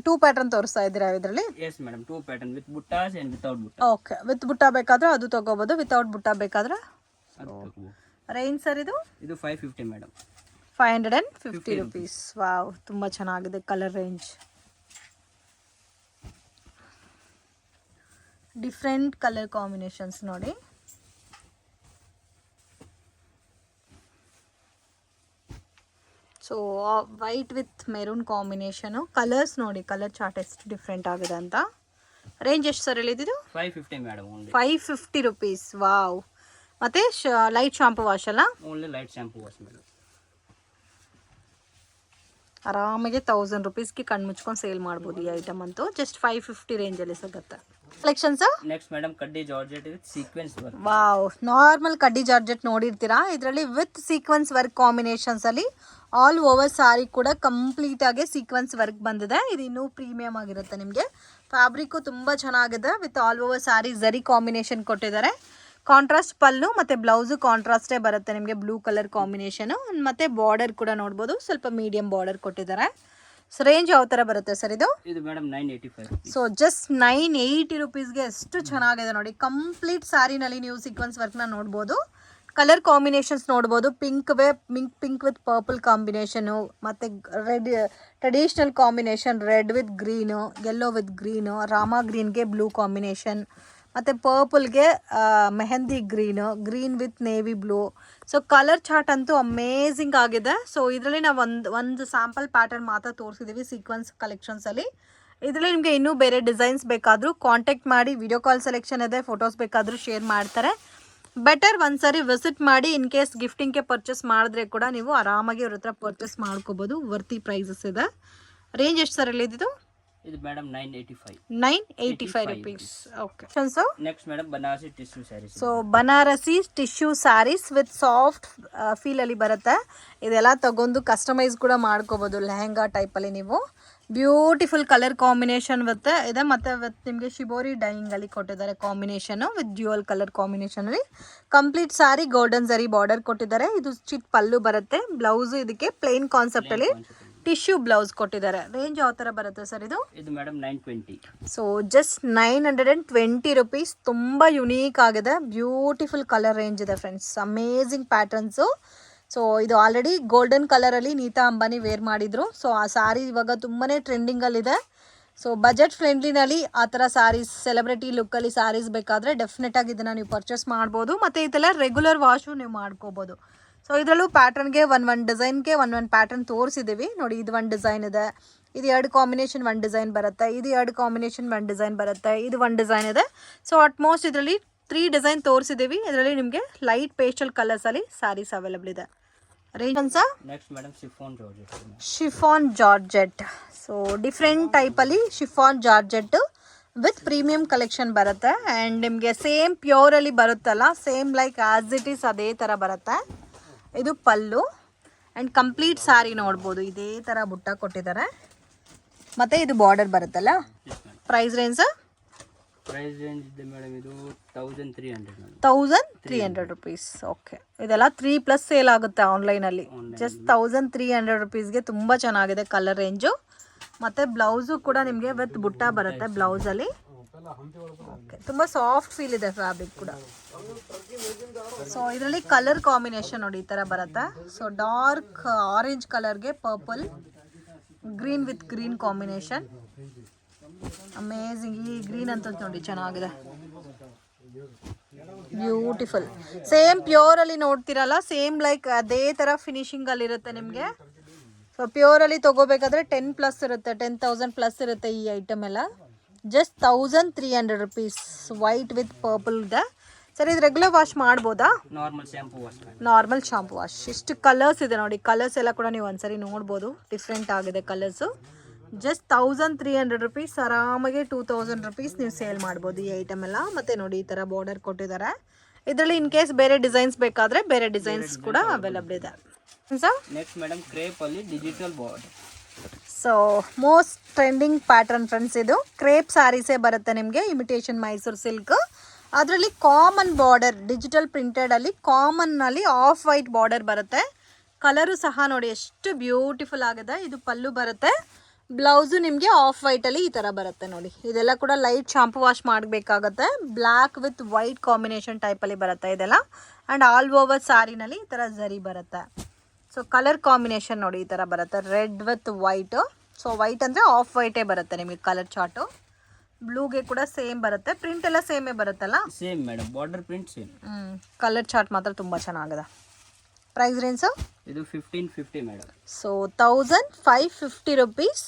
2 ಪ್ಯಾಟರ್ನ್ ತೋರಿಸ್ತಾ ಇದ್ದೀರಾ ಇದರಲ್ಲಿ? ಎಸ್ ಮೇಡಮ್, 2 ಪ್ಯಾಟರ್ನ್ ವಿತ್ ಬುಟ್ಟಾಸ್ ಅಂಡ್ ವಿತೌಟ್ ಬುಟ್ಟ. ಓಕೆ, ವಿತ್ ಬುಟ್ಟ ಬೇಕಾದರೆ ಅದು ತಗೋಬೋದು, ವಿತೌಟ್ ಬುಟ್ಟ ಬೇಕಾದರೆ ರೇಂಜ್ ಸರ್ ಇದು? ಇದು 550 ಮೇಡಮ್. 550 ರುಪೀಸ್. ವಾವ್, ತುಂಬ ಚೆನ್ನಾಗಿದೆ colour range. Different colour combinations ನೋಡಿ. So white with maroon combination. Colours ನೋಡಿ, ಕಲರ್ ಚಾರ್ಟ್ ಎಷ್ಟು ಡಿಫ್ರೆಂಟ್ ಆಗಿದೆ ಅಂತ. ರೇಂಜ್ ಎಷ್ಟು ಸರ್ ಹೇಳಿದ್ದು? 550 ಮೇಡಮ್. 550 ರುಪೀಸ್. ವಾವ್. ಮತ್ತೆ ಲೈಟ್ ಶಾಂಪು ವಾಶ್ ಅಲ್ಲ? Only light shampoo wash madam. ಆರಾಮಾಗಿ 1000 ರುಪೀಸ್ಗೆ ಕಣ್ಣು ಮುಚ್ಕೊಂಡು ಸೇಲ್ ಮಾಡ್ಬೋದು ಈ ಐಟಮ್ ಅಂತೂ. ಜಸ್ಟ್ 550 ರೇಂಜಲ್ಲಿ ಸಿಗುತ್ತೆ. ಕಲೆಕ್ಷನ್ಸ್ ನೆಕ್ಸ್ಟ್ ಮೇಡಮ್ ಕಡ್ಡಿ georgette with sequence work. Wow, normal ಕಡ್ಡಿ ಜಾರ್ಜೆಟ್ ನೋಡಿರ್ತೀರಾ, ಇದರಲ್ಲಿ ವಿತ್ ಸೀಕ್ವೆನ್ಸ್ ವರ್ಕ್ ಕಾಂಬಿನೇಷನ್ಸ್ ಅಲ್ಲಿ ಆಲ್ ಓವರ್ ಸಾರಿ ಕೂಡ ಕಂಪ್ಲೀಟ್ ಆಗಿ ಸೀಕ್ವೆನ್ಸ್ ವರ್ಕ್ ಬಂದಿದೆ. ಇದು ಇನ್ನೂ ಪ್ರೀಮಿಯಂ ಆಗಿರುತ್ತೆ ನಿಮಗೆ. ಫ್ಯಾಬ್ರಿಕ್ಕು ತುಂಬ ಚೆನ್ನಾಗಿದೆ with all over sorry zari combination ಕೊಟ್ಟಿದ್ದಾರೆ. ಕಾಂಟ್ರಾಸ್ಟ್ ಪಲ್ಲು ಮತ್ತು ಬ್ಲೌಸು ಕಾಂಟ್ರಾಸ್ಟೇ ಬರುತ್ತೆ ನಿಮಗೆ, ಬ್ಲೂ ಕಲರ್ ಕಾಂಬಿನೇಷನು. ಮತ್ತು ಬಾರ್ಡರ್ ಕೂಡ ನೋಡ್ಬೋದು, ಸ್ವಲ್ಪ ಮೀಡಿಯಂ ಬಾರ್ಡರ್ ಕೊಟ್ಟಿದ್ದಾರೆ. ಸೊ ರೇಂಜ್ ಯಾವ ಥರ ಬರುತ್ತೆ ಸರ್ ಇದು? ಇದು ಮೇಡಮ್ 985. ಸೊ ಜಸ್ಟ್ 980 ರುಪೀಸ್ಗೆ ಎಷ್ಟು ಚೆನ್ನಾಗಿದೆ ನೋಡಿ. ಕಂಪ್ಲೀಟ್ ಸ್ಯಾರಿನಲ್ಲಿ ನೀವು ಸೀಕ್ವೆನ್ಸ್ ವರ್ಕ್ನ ನೋಡ್ಬೋದು. ಕಲರ್ ಕಾಂಬಿನೇಷನ್ಸ್ ನೋಡ್ಬೋದು, ಪಿಂಕ್ ವಿತ್ ಪರ್ಪಲ್ ಕಾಂಬಿನೇಷನು, ಮತ್ತು red traditional combination, red with green, yellow with green, ರಾಮಾ ಗ್ರೀನ್ಗೆ ಬ್ಲೂ ಕಾಂಬಿನೇಷನ್, ಮತ್ತು ಪರ್ಪಲ್ಗೆ mehndi green, green with navy blue. So colour chart ಅಂತೂ ಅಮೇಝಿಂಗ್ ಆಗಿದೆ. ಸೊ ಇದರಲ್ಲಿ ನಾವು ಒಂದು ಸ್ಯಾಂಪಲ್ ಪ್ಯಾಟರ್ನ್ ಮಾತ್ರ ತೋರಿಸಿದ್ದೀವಿ ಸೀಕ್ವೆನ್ಸ್ ಕಲೆಕ್ಷನ್ಸಲ್ಲಿ. ಇದರಲ್ಲಿ ನಿಮಗೆ ಇನ್ನೂ ಬೇರೆ ಡಿಸೈನ್ಸ್ ಬೇಕಾದರೂ ಕಾಂಟ್ಯಾಕ್ಟ್ ಮಾಡಿ. ವಿಡಿಯೋ ಕಾಲ್ ಸೆಲೆಕ್ಷನ್ ಇದೆ, ಫೋಟೋಸ್ ಬೇಕಾದರೂ ಶೇರ್ ಮಾಡ್ತಾರೆ. ಬೆಟರ್ ಒಂದ್ಸರಿ ವಿಸಿಟ್ ಮಾಡಿ. ಇನ್ ಕೇಸ್ ಗಿಫ್ಟಿಂಗ್ಗೆ ಪರ್ಚೇಸ್ ಮಾಡಿದ್ರೆ ಕೂಡ ನೀವು ಆರಾಮಾಗಿ ಅವ್ರ ಹತ್ರ ಪರ್ಚೇಸ್ ಮಾಡ್ಕೋಬೋದು. ವರ್ತಿ ಪ್ರೈಸಸ್ ಇದೆ. ರೇಂಜ್ ಎಷ್ಟು ಸರ್ ಹೇಳಿದ್ದು? ಇದು ಮೇಡಮ್ 985. 985 ರುಪೀಸ್. Okay. Next madam Banarasi tissue saris. So Banarasi tissue saris with soft ಫೀಲಲ್ಲಿ ಬರುತ್ತೆ. ಇದೆಲ್ಲ ತಗೊಂಡು ಕಸ್ಟಮೈಸ್ ಕೂಡ ಮಾಡ್ಕೋಬೋದು ಲೆಹೆಂಗಾ ಟೈಪಲ್ಲಿ ನೀವು. ಬ್ಯೂಟಿಫುಲ್ ಕಲರ್ ಕಾಂಬಿನೇಷನ್ ಇದೆ. ಮತ್ತು ವಿತ್ ನಿಮಗೆ ಶಿಬೋರಿ ಡೈಯಿಂಗಲ್ಲಿ ಕೊಟ್ಟಿದ್ದಾರೆ ಕಾಂಬಿನೇಷನು ವಿತ್ ಡ್ಯೂಯಲ್ ಕಲರ್ ಕಾಂಬಿನೇಷನಲ್ಲಿ. Complete sari golden zari border ಕೊಟ್ಟಿದ್ದಾರೆ. ಇದು ಚಿಟ್ ಪಲ್ಲು ಬರುತ್ತೆ. ಬ್ಲೌಸು ಇದಕ್ಕೆ ಪ್ಲೇನ್ ಕಾನ್ಸೆಪ್ಟಲ್ಲಿ ಟಿಶ್ಯೂ ಬ್ಲೌಸ್ ಕೊಟ್ಟಿದ್ದಾರೆ. ರೇಂಜ್ ಯಾವ ಥರ ಬರುತ್ತೆ ಸರ್ ಇದು? ಇದು ಮೇಡಮ್ 920. So just 920 rupees. ತುಂಬ ಯುನೀಕ್ ಆಗಿದೆ. ಬ್ಯೂಟಿಫುಲ್ ಕಲರ್ ರೇಂಜ್ ಇದೆ ಫ್ರೆಂಡ್ಸ್. Amazing patterns. ಸೊ ಇದು ಆಲ್ರೆಡಿ ಗೋಲ್ಡನ್ ಕಲರಲ್ಲಿ ನೀತಾ ಅಂಬಾನಿ ವೇರ್ ಮಾಡಿದರು. ಸೊ ಆ ಸ್ಯಾರಿ ಇವಾಗ ತುಂಬಾ ಟ್ರೆಂಡಿಂಗಲ್ಲಿದೆ. ಸೊ ಬಜೆಟ್ ಫ್ರೆಂಡ್ಲಿನಲ್ಲಿ ಆ ಥರ ಸ್ಯಾರೀಸ್, ಸೆಲೆಬ್ರಿಟಿ ಲುಕ್ಕಲ್ಲಿ ಸ್ಯಾರೀಸ್ ಬೇಕಾದರೆ ಡೆಫಿನೆಟಾಗಿ ಇದನ್ನು ನೀವು ಪರ್ಚೇಸ್ ಮಾಡ್ಬೋದು. ಮತ್ತು ಇದೆಲ್ಲ ರೆಗ್ಯುಲರ್ ವಾಶು ನೀವು ಮಾಡ್ಕೋಬೋದು. ಸೊ ಇದರಲ್ಲೂ ಪ್ಯಾಟರ್ನ್ಗೆ ಒಂದು ಡಿಸೈನ್ಗೆ ಒಂದು ಪ್ಯಾಟರ್ನ್ ತೋರಿಸಿದ್ದೀವಿ ನೋಡಿ. ಇದು ಒಂದು ಡಿಸೈನ್ ಇದೆ, ಇದು 2 ಕಾಂಬಿನೇಷನ್ 1 ಡಿಸೈನ್ ಬರುತ್ತೆ, ಇದು 2 ಕಾಂಬಿನೇಷನ್ 1 ಡಿಸೈನ್ ಬರುತ್ತೆ, ಇದು 1 ಡಿಸೈನ್ ಇದೆ. ಸೊ ಆಲ್ಮೋಸ್ಟ್ ಇದರಲ್ಲಿ 3 ಡಿಸೈನ್ ತೋರಿಸಿದ್ದೀವಿ. ಇದರಲ್ಲಿ ನಿಮಗೆ ಲೈಟ್ ಪೇಸ್ಟಲ್ ಕಲರ್ಸಲ್ಲಿ ಸ್ಯಾರೀಸ್ ಅವೈಲಬಲ್ ಇದೆ. Range next madam chiffon georgette. So different ಟೈಪಲ್ಲಿ chiffon georgette with premium collection ಬರುತ್ತೆ. ಆ್ಯಂಡ್ ನಿಮಗೆ ಸೇಮ್ ಪ್ಯೂರಲ್ಲಿ ಬರುತ್ತಲ್ಲ, same like as it is ಅದೇ ಥರ ಬರುತ್ತೆ. ಇದು ಪಲ್ಲು ಆ್ಯಂಡ್ ಕಂಪ್ಲೀಟ್ ಸ್ಯಾರಿ ನೋಡ್ಬೋದು. ಇದೇ ಥರ ಬುಟ್ಟ ಕೊಟ್ಟಿದ್ದಾರೆ. ಮತ್ತು ಇದು ಬಾರ್ಡರ್ ಬರುತ್ತಲ್ಲ. Yes madam. Price range price range ಇದೆ ಮೇಡಮ್, ಇದು 1300 ಮೇಡಮ್. 1300 ರುಪೀಸ್. ಓಕೆ, ಇದೆಲ್ಲ 3+ ಸೇಲ್ ಆಗುತ್ತೆ ಆನ್ಲೈನಲ್ಲಿ. ಜಸ್ಟ್ 1300 ರುಪೀಸ್ಗೆ ತುಂಬ ಚೆನ್ನಾಗಿದೆ ಕಲರ್ ರೇಂಜು. ಮತ್ತು ಬ್ಲೌಸು ಕೂಡ ನಿಮಗೆ ವಿತ್ ಬುಟ್ಟ ಬರುತ್ತೆ ಬ್ಲೌಸಲ್ಲಿ. ಓಕೆ, ತುಂಬ ಸಾಫ್ಟ್ ಫೀಲ್ ಇದೆ ಫ್ಯಾಬ್ರಿಕ್ ಕೂಡ. ಸೊ ಇದರಲ್ಲಿ ಕಲರ್ ಕಾಂಬಿನೇಷನ್ ನೋಡಿ ಈ ಥರ ಬರುತ್ತೆ. ಸೊ ಡಾರ್ಕ್ ಆರೆಂಜ್ ಕಲರ್ಗೆ purple, green with green combination. Amazing. ಈ ಗ್ರೀನ್ ಅಂತ ನೋಡಿ ಚೆನ್ನಾಗಿದೆ, ಬ್ಯೂಟಿಫುಲ್. ಸೇಮ್ ಪ್ಯೂರಲ್ಲಿ ನೋಡ್ತಿರಲ್ಲ, ಸೇಮ್ ಲೈಕ್ ಅದೇ ಥರ ಫಿನಿಶಿಂಗಲ್ಲಿ ಇರುತ್ತೆ ನಿಮಗೆ. ಸೊ ಪ್ಯೂರಲ್ಲಿ ತೊಗೋಬೇಕಾದ್ರೆ 10+ ಇರುತ್ತೆ, 10,000+ ಇರುತ್ತೆ ಈ ಐಟಮ್ ಎಲ್ಲ. Just 1300 rupees. White with purple ಇದೆ. ಸರ್ ಇದು ರೆಗ್ಯುಲರ್ ವಾಶ್ ಮಾಡ್ಬೋದಾ? Normal shampoo wash. Normal shampoo wash. ಇಷ್ಟು ಕಲರ್ಸ್ ಇದೆ ನೋಡಿ, ಕಲರ್ಸ್ ಎಲ್ಲ ಕೂಡ ನೀವು ಒಂದ್ಸರಿ ನೋಡ್ಬೋದು, ಡಿಫ್ರೆಂಟ್ ಆಗಿದೆ ಕಲರ್ಸು. Just 1300 rupees. ಆರಾಮಾಗಿ 2000 ರುಪೀಸ್ ನೀವು ಸೇಲ್ ಮಾಡ್ಬೋದು ಈ ಐಟಮ್ ಎಲ್ಲ. ಮತ್ತು ನೋಡಿ ಈ ಥರ ಬಾರ್ಡರ್ ಕೊಟ್ಟಿದ್ದಾರೆ. ಇದರಲ್ಲಿ ಇನ್ ಕೇಸ್ ಬೇರೆ ಡಿಸೈನ್ಸ್ ಬೇಕಾದರೆ ಬೇರೆ ಡಿಸೈನ್ಸ್ ಕೂಡ ಅವೈಲಬಲ್ ಇದೆ. ಸರ್ ನೆಕ್ಸ್ಟ್ ಮೇಡಮ್ ಕ್ರೇಪ್ ಅಲ್ಲಿ digital border. So most trending pattern friends ಇದು. ಕ್ರೇಪ್ ಸ್ಯಾರೀಸೇ ಬರುತ್ತೆ ನಿಮಗೆ, ಇಮಿಟೇಷನ್ ಮೈಸೂರು ಸಿಲ್ಕ್. ಅದರಲ್ಲಿ ಕಾಮನ್ ಬಾರ್ಡರ್ ಡಿಜಿಟಲ್ ಪ್ರಿಂಟೆಡಲ್ಲಿ ಕಾಮನ್ನಲ್ಲಿ ಆಫ್ ವೈಟ್ ಬಾರ್ಡರ್ ಬರುತ್ತೆ. ಕಲರು ಸಹ ನೋಡಿ ಎಷ್ಟು ಬ್ಯೂಟಿಫುಲ್ ಆಗಿದೆ. ಇದು ಪಲ್ಲು ಬರುತ್ತೆ. ಬ್ಲೌಸು ನಿಮಗೆ ಆಫ್ ವೈಟಲ್ಲಿ ಈ ಥರ ಬರುತ್ತೆ ನೋಡಿ. ಇದೆಲ್ಲ ಕೂಡ ಲೈಟ್ ಶಾಂಪು ವಾಶ್ ಮಾಡಬೇಕಾಗತ್ತೆ. ಬ್ಲ್ಯಾಕ್ ವಿತ್ ವೈಟ್ ಕಾಂಬಿನೇಷನ್ ಟೈಪಲ್ಲಿ ಬರುತ್ತೆ ಇದೆಲ್ಲ. ಆ್ಯಂಡ್ ಆಲ್ ಓವರ್ ಸ್ಯಾರಿನಲ್ಲಿ ಈ ಥರ ಝರಿ ಬರುತ್ತೆ. ಸೊ ಕಲರ್ ಕಾಂಬಿನೇಷನ್ ನೋಡಿ ಈ ಥರ ಬರುತ್ತೆ, red with white. So white ಅಂದರೆ ಆಫ್ ವೈಟೇ ಬರುತ್ತೆ ನಿಮಗೆ ಕಲರ್ ಚಾರ್ಟು. ಬ್ಲೂಗೆ ಕೂಡ ಸೇಮ್ ಬರುತ್ತೆ. ಪ್ರಿಂಟ್ ಎಲ್ಲ ಸೇಮೇ ಬರುತ್ತಲ್ಲ? Same madam, border print same. Colour chart ಮಾತ್ರ ತುಂಬ ಚೆನ್ನಾಗಿದೆ. ಪ್ರೈಸ್ ರೇಂಜು ಇದು 1550 madam. So 1550 rupees.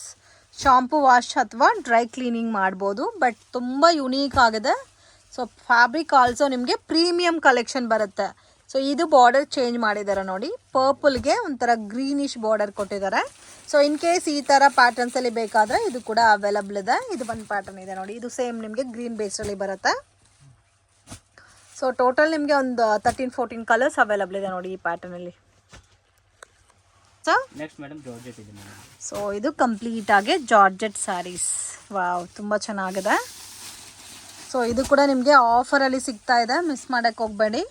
Shampoo wash ಅಥವಾ ಡ್ರೈ ಕ್ಲೀನಿಂಗ್ ಮಾಡ್ಬೋದು. ಬಟ್ ತುಂಬ ಯುನೀಕ್ ಆಗಿದೆ. ಸೊ ಫ್ಯಾಬ್ರಿಕ್ ಆಲ್ಸೋ ನಿಮಗೆ ಪ್ರೀಮಿಯಂ ಕಲೆಕ್ಷನ್ ಬರುತ್ತೆ. ಸೊ ಇದು ಬಾರ್ಡರ್ ಚೇಂಜ್ ಮಾಡಿದ್ದಾರೆ ನೋಡಿ, ಪರ್ಪಲ್ಗೆ ಒಂಥರ ಗ್ರೀನಿಶ್ ಬಾರ್ಡರ್ ಕೊಟ್ಟಿದ್ದಾರೆ. ಸೊ ಇನ್ ಕೇಸ್ ಈ ಥರ ಪ್ಯಾಟರ್ನ್ಸಲ್ಲಿ ಬೇಕಾದರೆ ಇದು ಕೂಡ ಅವೈಲಬಲ್ ಇದೆ. ಇದು ಒಂದು ಪ್ಯಾಟರ್ನ್ ಇದೆ ನೋಡಿ, ಇದು ಸೇಮ್ ನಿಮಗೆ ಗ್ರೀನ್ ಬೇಸಲ್ಲಿ ಬರುತ್ತೆ. ಸೊ ಟೋಟಲ್ ನಿಮಗೆ ಒಂದು 13-14 ಕಲರ್ಸ್ ಅವೈಲಬಲ್ ಇದೆ ನೋಡಿ ಈ ಪ್ಯಾಟರ್ನಲ್ಲಿ. ನೆಕ್ಸ್ಟ್ ಮೇಡಮ್ ಜಾರ್ಜೆಟ್ ಇದೆ ಮೇಡಮ್. ಸೊ ಇದು ಕಂಪ್ಲೀಟ್ ಆಗಿ ಜಾರ್ಜೆಟ್ ಸ್ಯಾರೀಸ್. ವಾವ್, ತುಂಬ ಚೆನ್ನಾಗಿದೆ. ಸೊ ಇದು ಕೂಡ ನಿಮಗೆ ಆಫರಲ್ಲಿ ಸಿಗ್ತಾ ಇದೆ, ಮಿಸ್ ಮಾಡೋಕ್ಕೆ ಹೋಗಬೇಡಿ.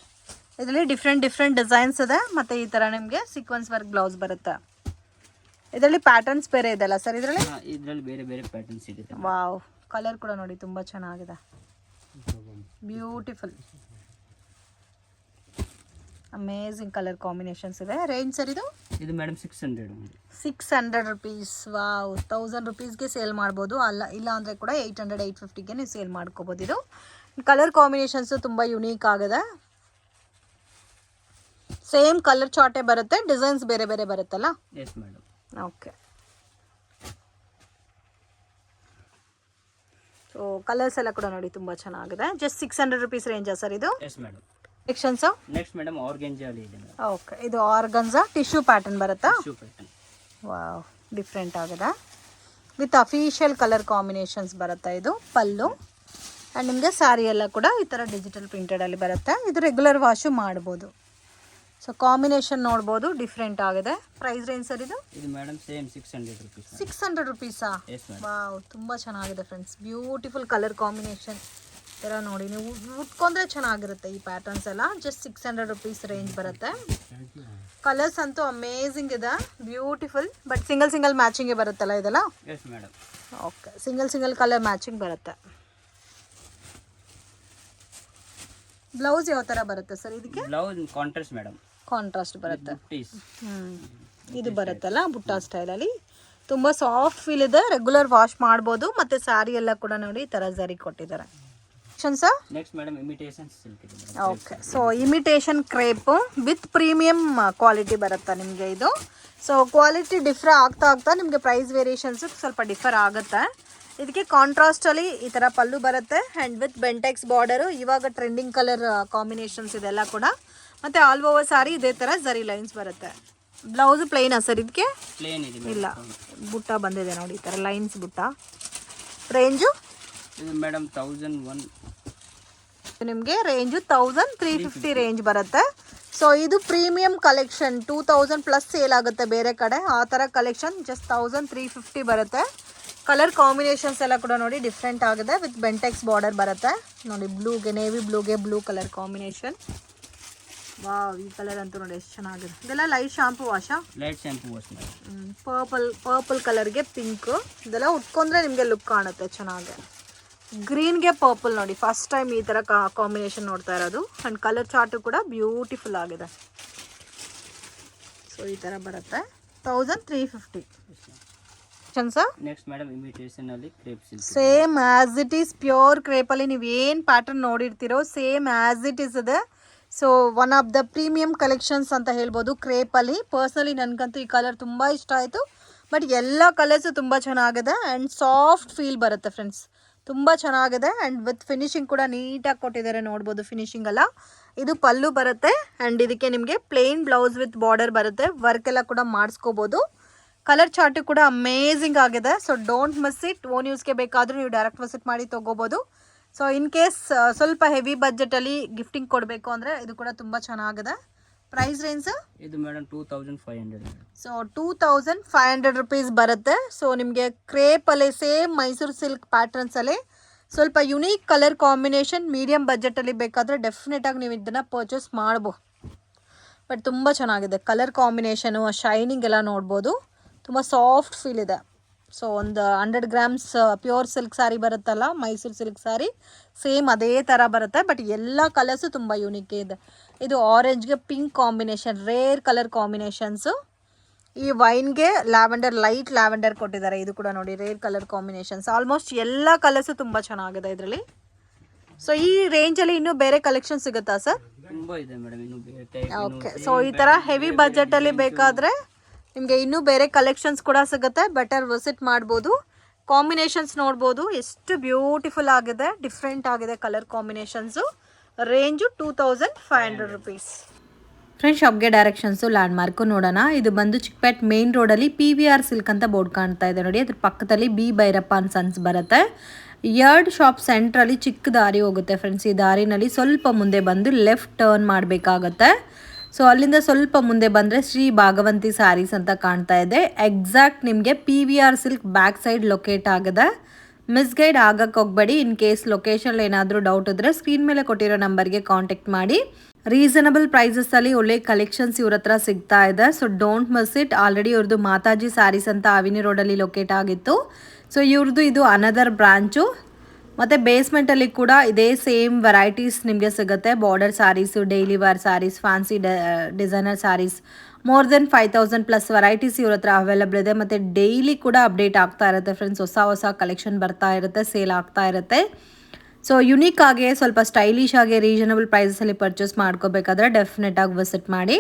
ಇದರಲ್ಲಿ ಡಿಫ್ರೆಂಟ್ ಡಿಸೈನ್ಸ್ ಇದೆ. ಮತ್ತು ಈ ಥರ ನಿಮಗೆ ಸೀಕ್ವೆನ್ಸ್ ವರ್ಕ್ ಬ್ಲೌಸ್ ಬರುತ್ತೆ. ಇದರಲ್ಲಿ ಪ್ಯಾಟರ್ನ್ಸ್ ಬೇರೆ ಇದೆಲ್ಲ ಸರ್ ಇದರಲ್ಲಿ? ಇದರಲ್ಲಿ ಬೇರೆ ಬೇರೆ ಪ್ಯಾಟರ್ನ್ಸ್ ಇದೆ. ವಾವ್, ಕಲರ್ ಕೂಡ ನೋಡಿ ತುಂಬ ಚೆನ್ನಾಗಿದೆ, ಬ್ಯೂಟಿಫುಲ್, ಅಮೇಝಿಂಗ್ ಕಲರ್ ಕಾಂಬಿನೇಷನ್ಸ್ ಇದೆ. ರೇಂಜ್ ಸರ್ ಇದು? ಇದು ಮೇಡಮ್ 600 ರುಪೀಸ್. ವಾವ್, 1000 ರುಪೀಸ್ಗೆ ಸೇಲ್ ಮಾಡ್ಬೋದು. ಇಲ್ಲ ಅಂದರೆ ಕೂಡ 800-850ಗೆ ನೀವು ಸೇಲ್ ಮಾಡ್ಕೋಬೋದು. ಇದು ಕಲರ್ ಕಾಂಬಿನೇಷನ್ಸು ತುಂಬ ಯುನೀಕ್ ಆಗಿದೆ. ಸೇಮ್ ಕಲರ್ ಚಾರ್ಟೇ ಬರುತ್ತೆ, ಡಿಸೈನ್ಸ್ ಬೇರೆ ಬೇರೆ ಬರುತ್ತಲ್ಲ? Yes madam. Okay. So colours ಎಲ್ಲ ಕೂಡ ನೋಡಿ ತುಂಬ ಚೆನ್ನಾಗಿದೆ. ಜಸ್ಟ್ 600 ರುಪೀಸ್ ರೇಂಜಾ ಸರ್ ಇದು? Yes madam. Sections next madam organza ಅಲ್ಲಿ ಇದೆ ಮೇಡಮ್. ಓಕೆ, ಇದು ಆರ್ಗನ್ಸಾ ಟಿಶ್ಯೂ ಪ್ಯಾಟರ್ನ್ ಬರುತ್ತಾ? Tissue pattern. ವಾವ್, ಡಿಫ್ರೆಂಟ್ ಆಗಿದೆ. ವಿತ್ ಅಫಿಷಿಯಲ್ ಕಲರ್ ಕಾಂಬಿನೇಷನ್ಸ್ ಬರುತ್ತೆ. ಇದು ಪಲ್ಲು. ಆ್ಯಂಡ್ ನಿಮಗೆ ಸ್ಯಾರಿ ಎಲ್ಲ ಕೂಡ ಈ ಥರ ಡಿಜಿಟಲ್ ಪ್ರಿಂಟೆಡಲ್ಲಿ ಬರುತ್ತೆ. ಇದು ರೆಗ್ಯುಲರ್ ವಾಶು ಮಾಡ್ಬೋದು. ಸೊ ಕಾಂಬಿನೇಷನ್ ನೋಡ್ಬೋದು, ಡಿಫ್ರೆಂಟ್ ಆಗಿದೆ. ಪ್ರೈಸ್ ರೇಂಜ್ ಸರ್ ಇದು? ಇದು ಮೇಡಮ್ ಸೇಮ್ 600 ರುಪೀಸ್. 600 ರುಪೀಸಾ? Yes madam. ವಾವ್, ತುಂಬ ಚೆನ್ನಾಗಿದೆ ಫ್ರೆಂಡ್ಸ್, ಬ್ಯೂಟಿಫುಲ್ ಕಲರ್ ಕಾಂಬಿನೇಷನ್. ಥರ ನೋಡಿ, ನೀವು ಉಟ್ಕೊಂಡ್ರೆ ಚೆನ್ನಾಗಿರುತ್ತೆ ಈ ಪ್ಯಾಟರ್ನ್ಸ್ ಎಲ್ಲ. ಜಸ್ಟ್ 600 ರುಪೀಸ್ ರೇಂಜ್ ಬರುತ್ತೆ. ಕಲರ್ಸ್ ಅಂತೂ ಅಮೇಝಿಂಗ್ ಇದೆ, ಬ್ಯೂಟಿಫುಲ್. ಬಟ್ ಸಿಂಗಲ್ ಮ್ಯಾಚಿಂಗೇ ಬರುತ್ತಲ್ಲ ಇದೆಲ್ಲ? Yes madam. Okay, single colour matching ಬರುತ್ತೆ. ಬ್ಲೌಸ್ ಯಾವ ಥರ ಬರುತ್ತೆ ಸರ್ ಇದಕ್ಕೆ? Blouse contrast madam. ಕಾಂಟ್ರಾಸ್ಟ್ ಬರುತ್ತೆ. ಪೀಸ್. ಇದು ಬರುತ್ತಲ್ಲ ಬುಟ್ಟ ಸ್ಟೈಲಲ್ಲಿ, ತುಂಬ ಸಾಫ್ಟ್ ಫೀಲ್ ಇದೆ. ರೆಗ್ಯುಲರ್ ವಾಶ್ ಮಾಡ್ಬೋದು. ಮತ್ತು ಸ್ಯಾರಿ ಎಲ್ಲ ಕೂಡ ನೋಡಿ ಈ ಥರ ಝರಿ ಕೊಟ್ಟಿದ್ದಾರೆ. Sir next madam imitation silk ಇದೆ madam. Okay, so imitation crepe with premium quality ಬರುತ್ತೆ ನಿಮಗೆ ಇದು. ಸೊ ಕ್ವಾಲಿಟಿ ಡಿಫರ್ ಆಗ್ತಾ ನಿಮಗೆ ಪ್ರೈಸ್ ವೇರಿಯೇಷನ್ಸು ಸ್ವಲ್ಪ ಡಿಫರ್ ಆಗುತ್ತೆ. ಇದಕ್ಕೆ ಕಾಂಟ್ರಾಸ್ಟಲ್ಲಿ ಈ ಥರ ಪಲ್ಲು ಬರುತ್ತೆ. ಆ್ಯಂಡ್ ವಿತ್ ಬೆಂಟೆಕ್ಸ್ ಬಾರ್ಡರು, ಇವಾಗ ಟ್ರೆಂಡಿಂಗ್ ಕಲರ್ ಕಾಂಬಿನೇಷನ್ಸ್ ಇದೆಲ್ಲ ಕೂಡ. ಮತ್ತು ಆಲ್ ಓವರ್ ಸಾರಿ ಇದೇ ಥರ ಝರಿ ಲೈನ್ಸ್ ಬರುತ್ತೆ. ಬ್ಲೌಸು ಪ್ಲೈನಾ ಸರ್ ಇದಕ್ಕೆ? ಪ್ಲೇನ್ ಇದೆ ಇಲ್ಲ, ಬುಟ್ಟ ಬಂದಿದೆ ನೋಡಿ ಈ ಥರ ಲೈನ್ಸ್ ಬುಟ್ಟ. ರೇಂಜು ಇದು ಮೇಡಮ್ 1001. ನಿಮಗೆ ರೇಂಜು 1350 ರೇಂಜ್ ಬರುತ್ತೆ. ಸೊ ಇದು ಪ್ರೀಮಿಯಂ ಕಲೆಕ್ಷನ್, 2000+ ಸೇಲ್ ಆಗುತ್ತೆ ಬೇರೆ ಕಡೆ. ಆ ಥರ ಕಲೆಕ್ಷನ್ ಜಸ್ಟ್ 1350 ಬರುತ್ತೆ. ಕಲರ್ ಕಾಂಬಿನೇಷನ್ಸ್ ಎಲ್ಲ ಕೂಡ ನೋಡಿ ಡಿಫ್ರೆಂಟ್ ಆಗಿದೆ. ವಿತ್ ಬೆಂಟೆಕ್ಸ್ ಬಾರ್ಡರ್ ಬರುತ್ತೆ ನೋಡಿ. ಬ್ಲೂಗೆ ನೇವಿ ಬ್ಲೂಗೆ ಬ್ಲೂ ಕಲರ್ ಕಾಂಬಿನೇಷನ್. ವಾವ್, ಈ ಕಲರ್ ಅಂತೂ ನೋಡಿ ಎಷ್ಟು ಚೆನ್ನಾಗಿದೆ. ಇದೆಲ್ಲ ಲೈಟ್ ಶಾಂಪೂ ವಾಶಾ? Light shampoo wash. ಪರ್ಪಲ್ ಕಲರ್ಗೆ ಪಿಂಕ್. ಇದೆಲ್ಲ ಉಟ್ಕೊಂಡ್ರೆ ನಿಮಗೆ ಲುಕ್ ಕಾಣುತ್ತೆ ಚೆನ್ನಾಗಿ. ಗ್ರೀನ್ಗೆ ಪರ್ಪಲ್ ನೋಡಿ, ಫಸ್ಟ್ ಟೈಮ್ ಈ ಥರ ಕಾಂಬಿನೇಷನ್ ನೋಡ್ತಾ ಇರೋದು. ಆ್ಯಂಡ್ ಕಲರ್ ಚಾರ್ಟು ಕೂಡ ಬ್ಯೂಟಿಫುಲ್ ಆಗಿದೆ. ಸೊ ಈ ಥರ ಬರುತ್ತೆ. 1350. ನೆಕ್ಸ್ಟ್ ಮೇಡಮ್ ಇಮಿಟೇಷನ್ ಅಲ್ಲಿ crepe silk. Same as it is pure ಕ್ರೇಪಲ್ಲಿ ನೀವು ಏನು pattern ನೋಡಿರ್ತೀರೋ same as it is ಇದೆ. So one of the premium collections ಅಂತ ಹೇಳ್ಬೋದು ಕ್ರೇಪಲ್ಲಿ. ಪರ್ಸ್ನಲಿ ನನಗಂತೂ ಈ ಕಲರ್ ತುಂಬ ಇಷ್ಟ ಆಯಿತು. ಬಟ್ ಎಲ್ಲ ಕಲರ್ಸು ತುಂಬ ಚೆನ್ನಾಗಿದೆ ಆ್ಯಂಡ್ ಸಾಫ್ಟ್ ಫೀಲ್ ಬರುತ್ತೆ ಫ್ರೆಂಡ್ಸ್. ತುಂಬ ಚೆನ್ನಾಗಿದೆ ಆ್ಯಂಡ್ ವಿತ್ ಫಿನಿಶಿಂಗ್ ಕೂಡ ನೀಟಾಗಿ ಕೊಟ್ಟಿದ್ದಾರೆ ನೋಡ್ಬೋದು. ಫಿನಿಶಿಂಗ್ ಎಲ್ಲ ಇದು ಪಲ್ಲು ಬರುತ್ತೆ ಆ್ಯಂಡ್ ಇದಕ್ಕೆ ನಿಮಗೆ ಪ್ಲೇನ್ ಬ್ಲೌಸ್ ವಿತ್ ಬಾರ್ಡರ್ ಬರುತ್ತೆ. ವರ್ಕ್ ಎಲ್ಲ ಕೂಡ ಮಾಡಿಸ್ಕೋಬೋದು. ಕಲರ್ ಚಾರ್ಟು ಕೂಡ ಅಮೇಝಿಂಗ್ ಆಗಿದೆ. So don't miss it. Own ಯೂಸ್ಗೆ ಬೇಕಾದರೂ ನೀವು ಡೈರೆಕ್ಟ್ ವಿಸಿಟ್ ಮಾಡಿ ತೊಗೋಬೋದು. ಸೊ ಇನ್ ಕೇಸ್ ಸ್ವಲ್ಪ ಹೆವಿ ಬಜೆಟಲ್ಲಿ ಗಿಫ್ಟಿಂಗ್ ಕೊಡಬೇಕು ಅಂದರೆ ಇದು ಕೂಡ ತುಂಬ ಚೆನ್ನಾಗಿದೆ. ಪ್ರೈಸ್ ರೇಂಜ್ ಇದು ಮೇಡಮ್ 2500. ಸೊ 2500 ರುಪೀಸ್ ಬರುತ್ತೆ. ಸೊ ನಿಮಗೆ ಕ್ರೇಪಲ್ಲಿ ಸೇಮ್ ಮೈಸೂರು ಸಿಲ್ಕ್ ಪ್ಯಾಟರ್ನ್ಸಲ್ಲಿ ಸ್ವಲ್ಪ ಯುನೀಕ್ ಕಲರ್ ಕಾಂಬಿನೇಷನ್ ಮೀಡಿಯಮ್ ಬಜೆಟಲ್ಲಿ ಬೇಕಾದರೆ ಡೆಫಿನೆಟಾಗಿ ನೀವು ಇದನ್ನು ಪರ್ಚೇಸ್ ಮಾಡ್ಬೋದು. ಬಟ್ ತುಂಬ ಚೆನ್ನಾಗಿದೆ ಕಲರ್ ಕಾಂಬಿನೇಷನು, ಶೈನಿಂಗ್ ಎಲ್ಲ ನೋಡ್ಬೋದು. ತುಂಬ ಸಾಫ್ಟ್ ಫೀಲ್ ಇದೆ. ಸೊ ಒಂದು 100 ಗ್ರಾಮ್ಸ್ ಪ್ಯೂರ್ ಸಿಲ್ಕ್ ಸ್ಯಾರಿ ಬರುತ್ತಲ್ಲ, ಮೈಸೂರು ಸಿಲ್ಕ್ ಸ್ಯಾರಿ ಸೇಮ್ ಅದೇ ಥರ ಬರುತ್ತೆ. ಬಟ್ ಎಲ್ಲ ಕಲರ್ಸು ತುಂಬ ಯೂನಿಕ್ ಇದೆ. ಇದು ಆರೆಂಜ್ಗೆ pink combination, rare colour combinations. ಈ ವೈನ್ಗೆ ಲ್ಯಾವೆಂಡರ್, ಲೈಟ್ ಲ್ಯಾವೆಂಡರ್ ಕೊಟ್ಟಿದ್ದಾರೆ. ಇದು ಕೂಡ ನೋಡಿ ರೇರ್ ಕಲರ್ ಕಾಂಬಿನೇಷನ್ಸ್. ಆಲ್ಮೋಸ್ಟ್ ಎಲ್ಲ ಕಲರ್ಸು ತುಂಬ ಚೆನ್ನಾಗಿದೆ ಇದರಲ್ಲಿ. ಸೊ ಈ ರೇಂಜಲ್ಲಿ ಇನ್ನೂ ಬೇರೆ ಕಲೆಕ್ಷನ್ ಸಿಗುತ್ತಾ ಸರ್? ತುಂಬ ಇದೆ ಮೇಡಮ್, ಇನ್ನೂ ಬೇರೆ. ಓಕೆ. ಸೊ ಈ ಥರ ಹೆವಿ ಬಜೆಟಲ್ಲಿ ಬೇಕಾದರೆ ನಿಮಗೆ ಇನ್ನೂ ಬೇರೆ ಕಲೆಕ್ಷನ್ಸ್ ಕೂಡ ಸಿಗುತ್ತೆ. ಬೆಟರ್ ವಿಸಿಟ್ ಮಾಡ್ಬೋದು. ಕಾಂಬಿನೇಷನ್ಸ್ ನೋಡ್ಬೋದು ಎಷ್ಟು ಬ್ಯೂಟಿಫುಲ್ ಆಗಿದೆ, ಡಿಫ್ರೆಂಟ್ ಆಗಿದೆ colour combinations. Range 2500 rupees. Friends ಶಾಪ್ಗೆ ಡೈರೆಕ್ಷನ್ಸು ಲ್ಯಾಂಡ್ ಮಾರ್ಕು ನೋಡೋಣ. ಇದು ಬಂದು ಚಿಕ್ಕಪೇಟ್ ಮೇನ್ ರೋಡಲ್ಲಿ PVR ಸಿಲ್ಕ್ ಅಂತ ಬೋರ್ಡ್ ಕಾಣ್ತಾ ಇದೆ ನೋಡಿ. ಅದ್ರ ಪಕ್ಕದಲ್ಲಿ ಬಿ ಭೈರಪ್ಪ ಅಂಡ್ ಸನ್ಸ್ ಬರುತ್ತೆ. ಯರ್ಡ್ ಶಾಪ್ ಸೆಂಟ್ರಲ್ಲಿ ಚಿಕ್ಕ ದಾರಿ ಹೋಗುತ್ತೆ ಫ್ರೆಂಡ್ಸ್. ಈ ದಾರಿನಲ್ಲಿ ಸ್ವಲ್ಪ ಮುಂದೆ ಬಂದು ಲೆಫ್ಟ್ ಟರ್ನ್ ಮಾಡಬೇಕಾಗತ್ತೆ. ಸೊ ಅಲ್ಲಿಂದ ಸ್ವಲ್ಪ ಮುಂದೆ ಬಂದರೆ ಶ್ರೀ ಭಾಗವಂತಿ ಸ್ಯಾರೀಸ್ ಅಂತ ಕಾಣ್ತಾ ಇದೆ. ಎಕ್ಸಾಕ್ಟ್ ನಿಮಗೆ PVR silk back side locate ಆಗಿದೆ. ಮಿಸ್ಗೈಡ್ ಆಗಕ್ಕೆ ಹೋಗಬೇಡಿ. ಇನ್ ಕೇಸ್ ಲೊಕೇಶನ್ ಏನಾದರೂ ಡೌಟ್ ಇದ್ದರೆ ಸ್ಕ್ರೀನ್ ಮೇಲೆ ಕೊಟ್ಟಿರೋ ನಂಬರ್ಗೆ ಕಾಂಟ್ಯಾಕ್ಟ್ ಮಾಡಿ. ರೀಸನಬಲ್ ಪ್ರೈಸಸ್ಸಲ್ಲಿ ಒಳ್ಳೆ ಕಲೆಕ್ಷನ್ಸ್ ಇವ್ರ ಹತ್ರ ಸಿಗ್ತಾ ಇದೆ. So don't miss it. Already ಇವ್ರದ್ದು ಮಾತಾಜಿ ಸ್ಯಾರೀಸ್ ಅಂತ ಅವಿನಿ ರೋಡಲ್ಲಿ ಲೊಕೇಟ್ ಆಗಿತ್ತು. ಸೊ ಇವ್ರದ್ದು ಇದು ಅನದರ್ ಬ್ರಾಂಚು. ಮತ್ತು ಬೇಸ್ಮೆಂಟಲ್ಲಿ ಕೂಡ ಇದೇ ಸೇಮ್ ವೆರೈಟೀಸ್ ನಿಮಗೆ ಸಿಗುತ್ತೆ. Border sarees, daily wear sarees, fancy designer sarees, more than 5000 plus varieties ಇವ್ರ ಹತ್ರ ಅವೈಲಬಲ್ ಇದೆ. ಮತ್ತು ಡೈಲಿ ಕೂಡ ಅಪ್ಡೇಟ್ ಆಗ್ತಾ ಇರುತ್ತೆ ಫ್ರೆಂಡ್ಸ್. ಹೊಸ ಕಲೆಕ್ಷನ್ ಬರ್ತಾ ಇರುತ್ತೆ, ಸೇಲ್ ಆಗ್ತಾ ಇರುತ್ತೆ. ಸೊ ಯುನೀಕ್ ಆಗಿ ಸ್ವಲ್ಪ ಸ್ಟೈಲಿಶ್ ಆಗಿ ರೀಸನಬಲ್ ಪ್ರೈಸಲ್ಲಿ ಪರ್ಚೇಸ್ ಮಾಡ್ಕೋಬೇಕಾದ್ರೆ ಡೆಫಿನೆಟಾಗಿ ವಿಸಿಟ್ ಮಾಡಿ.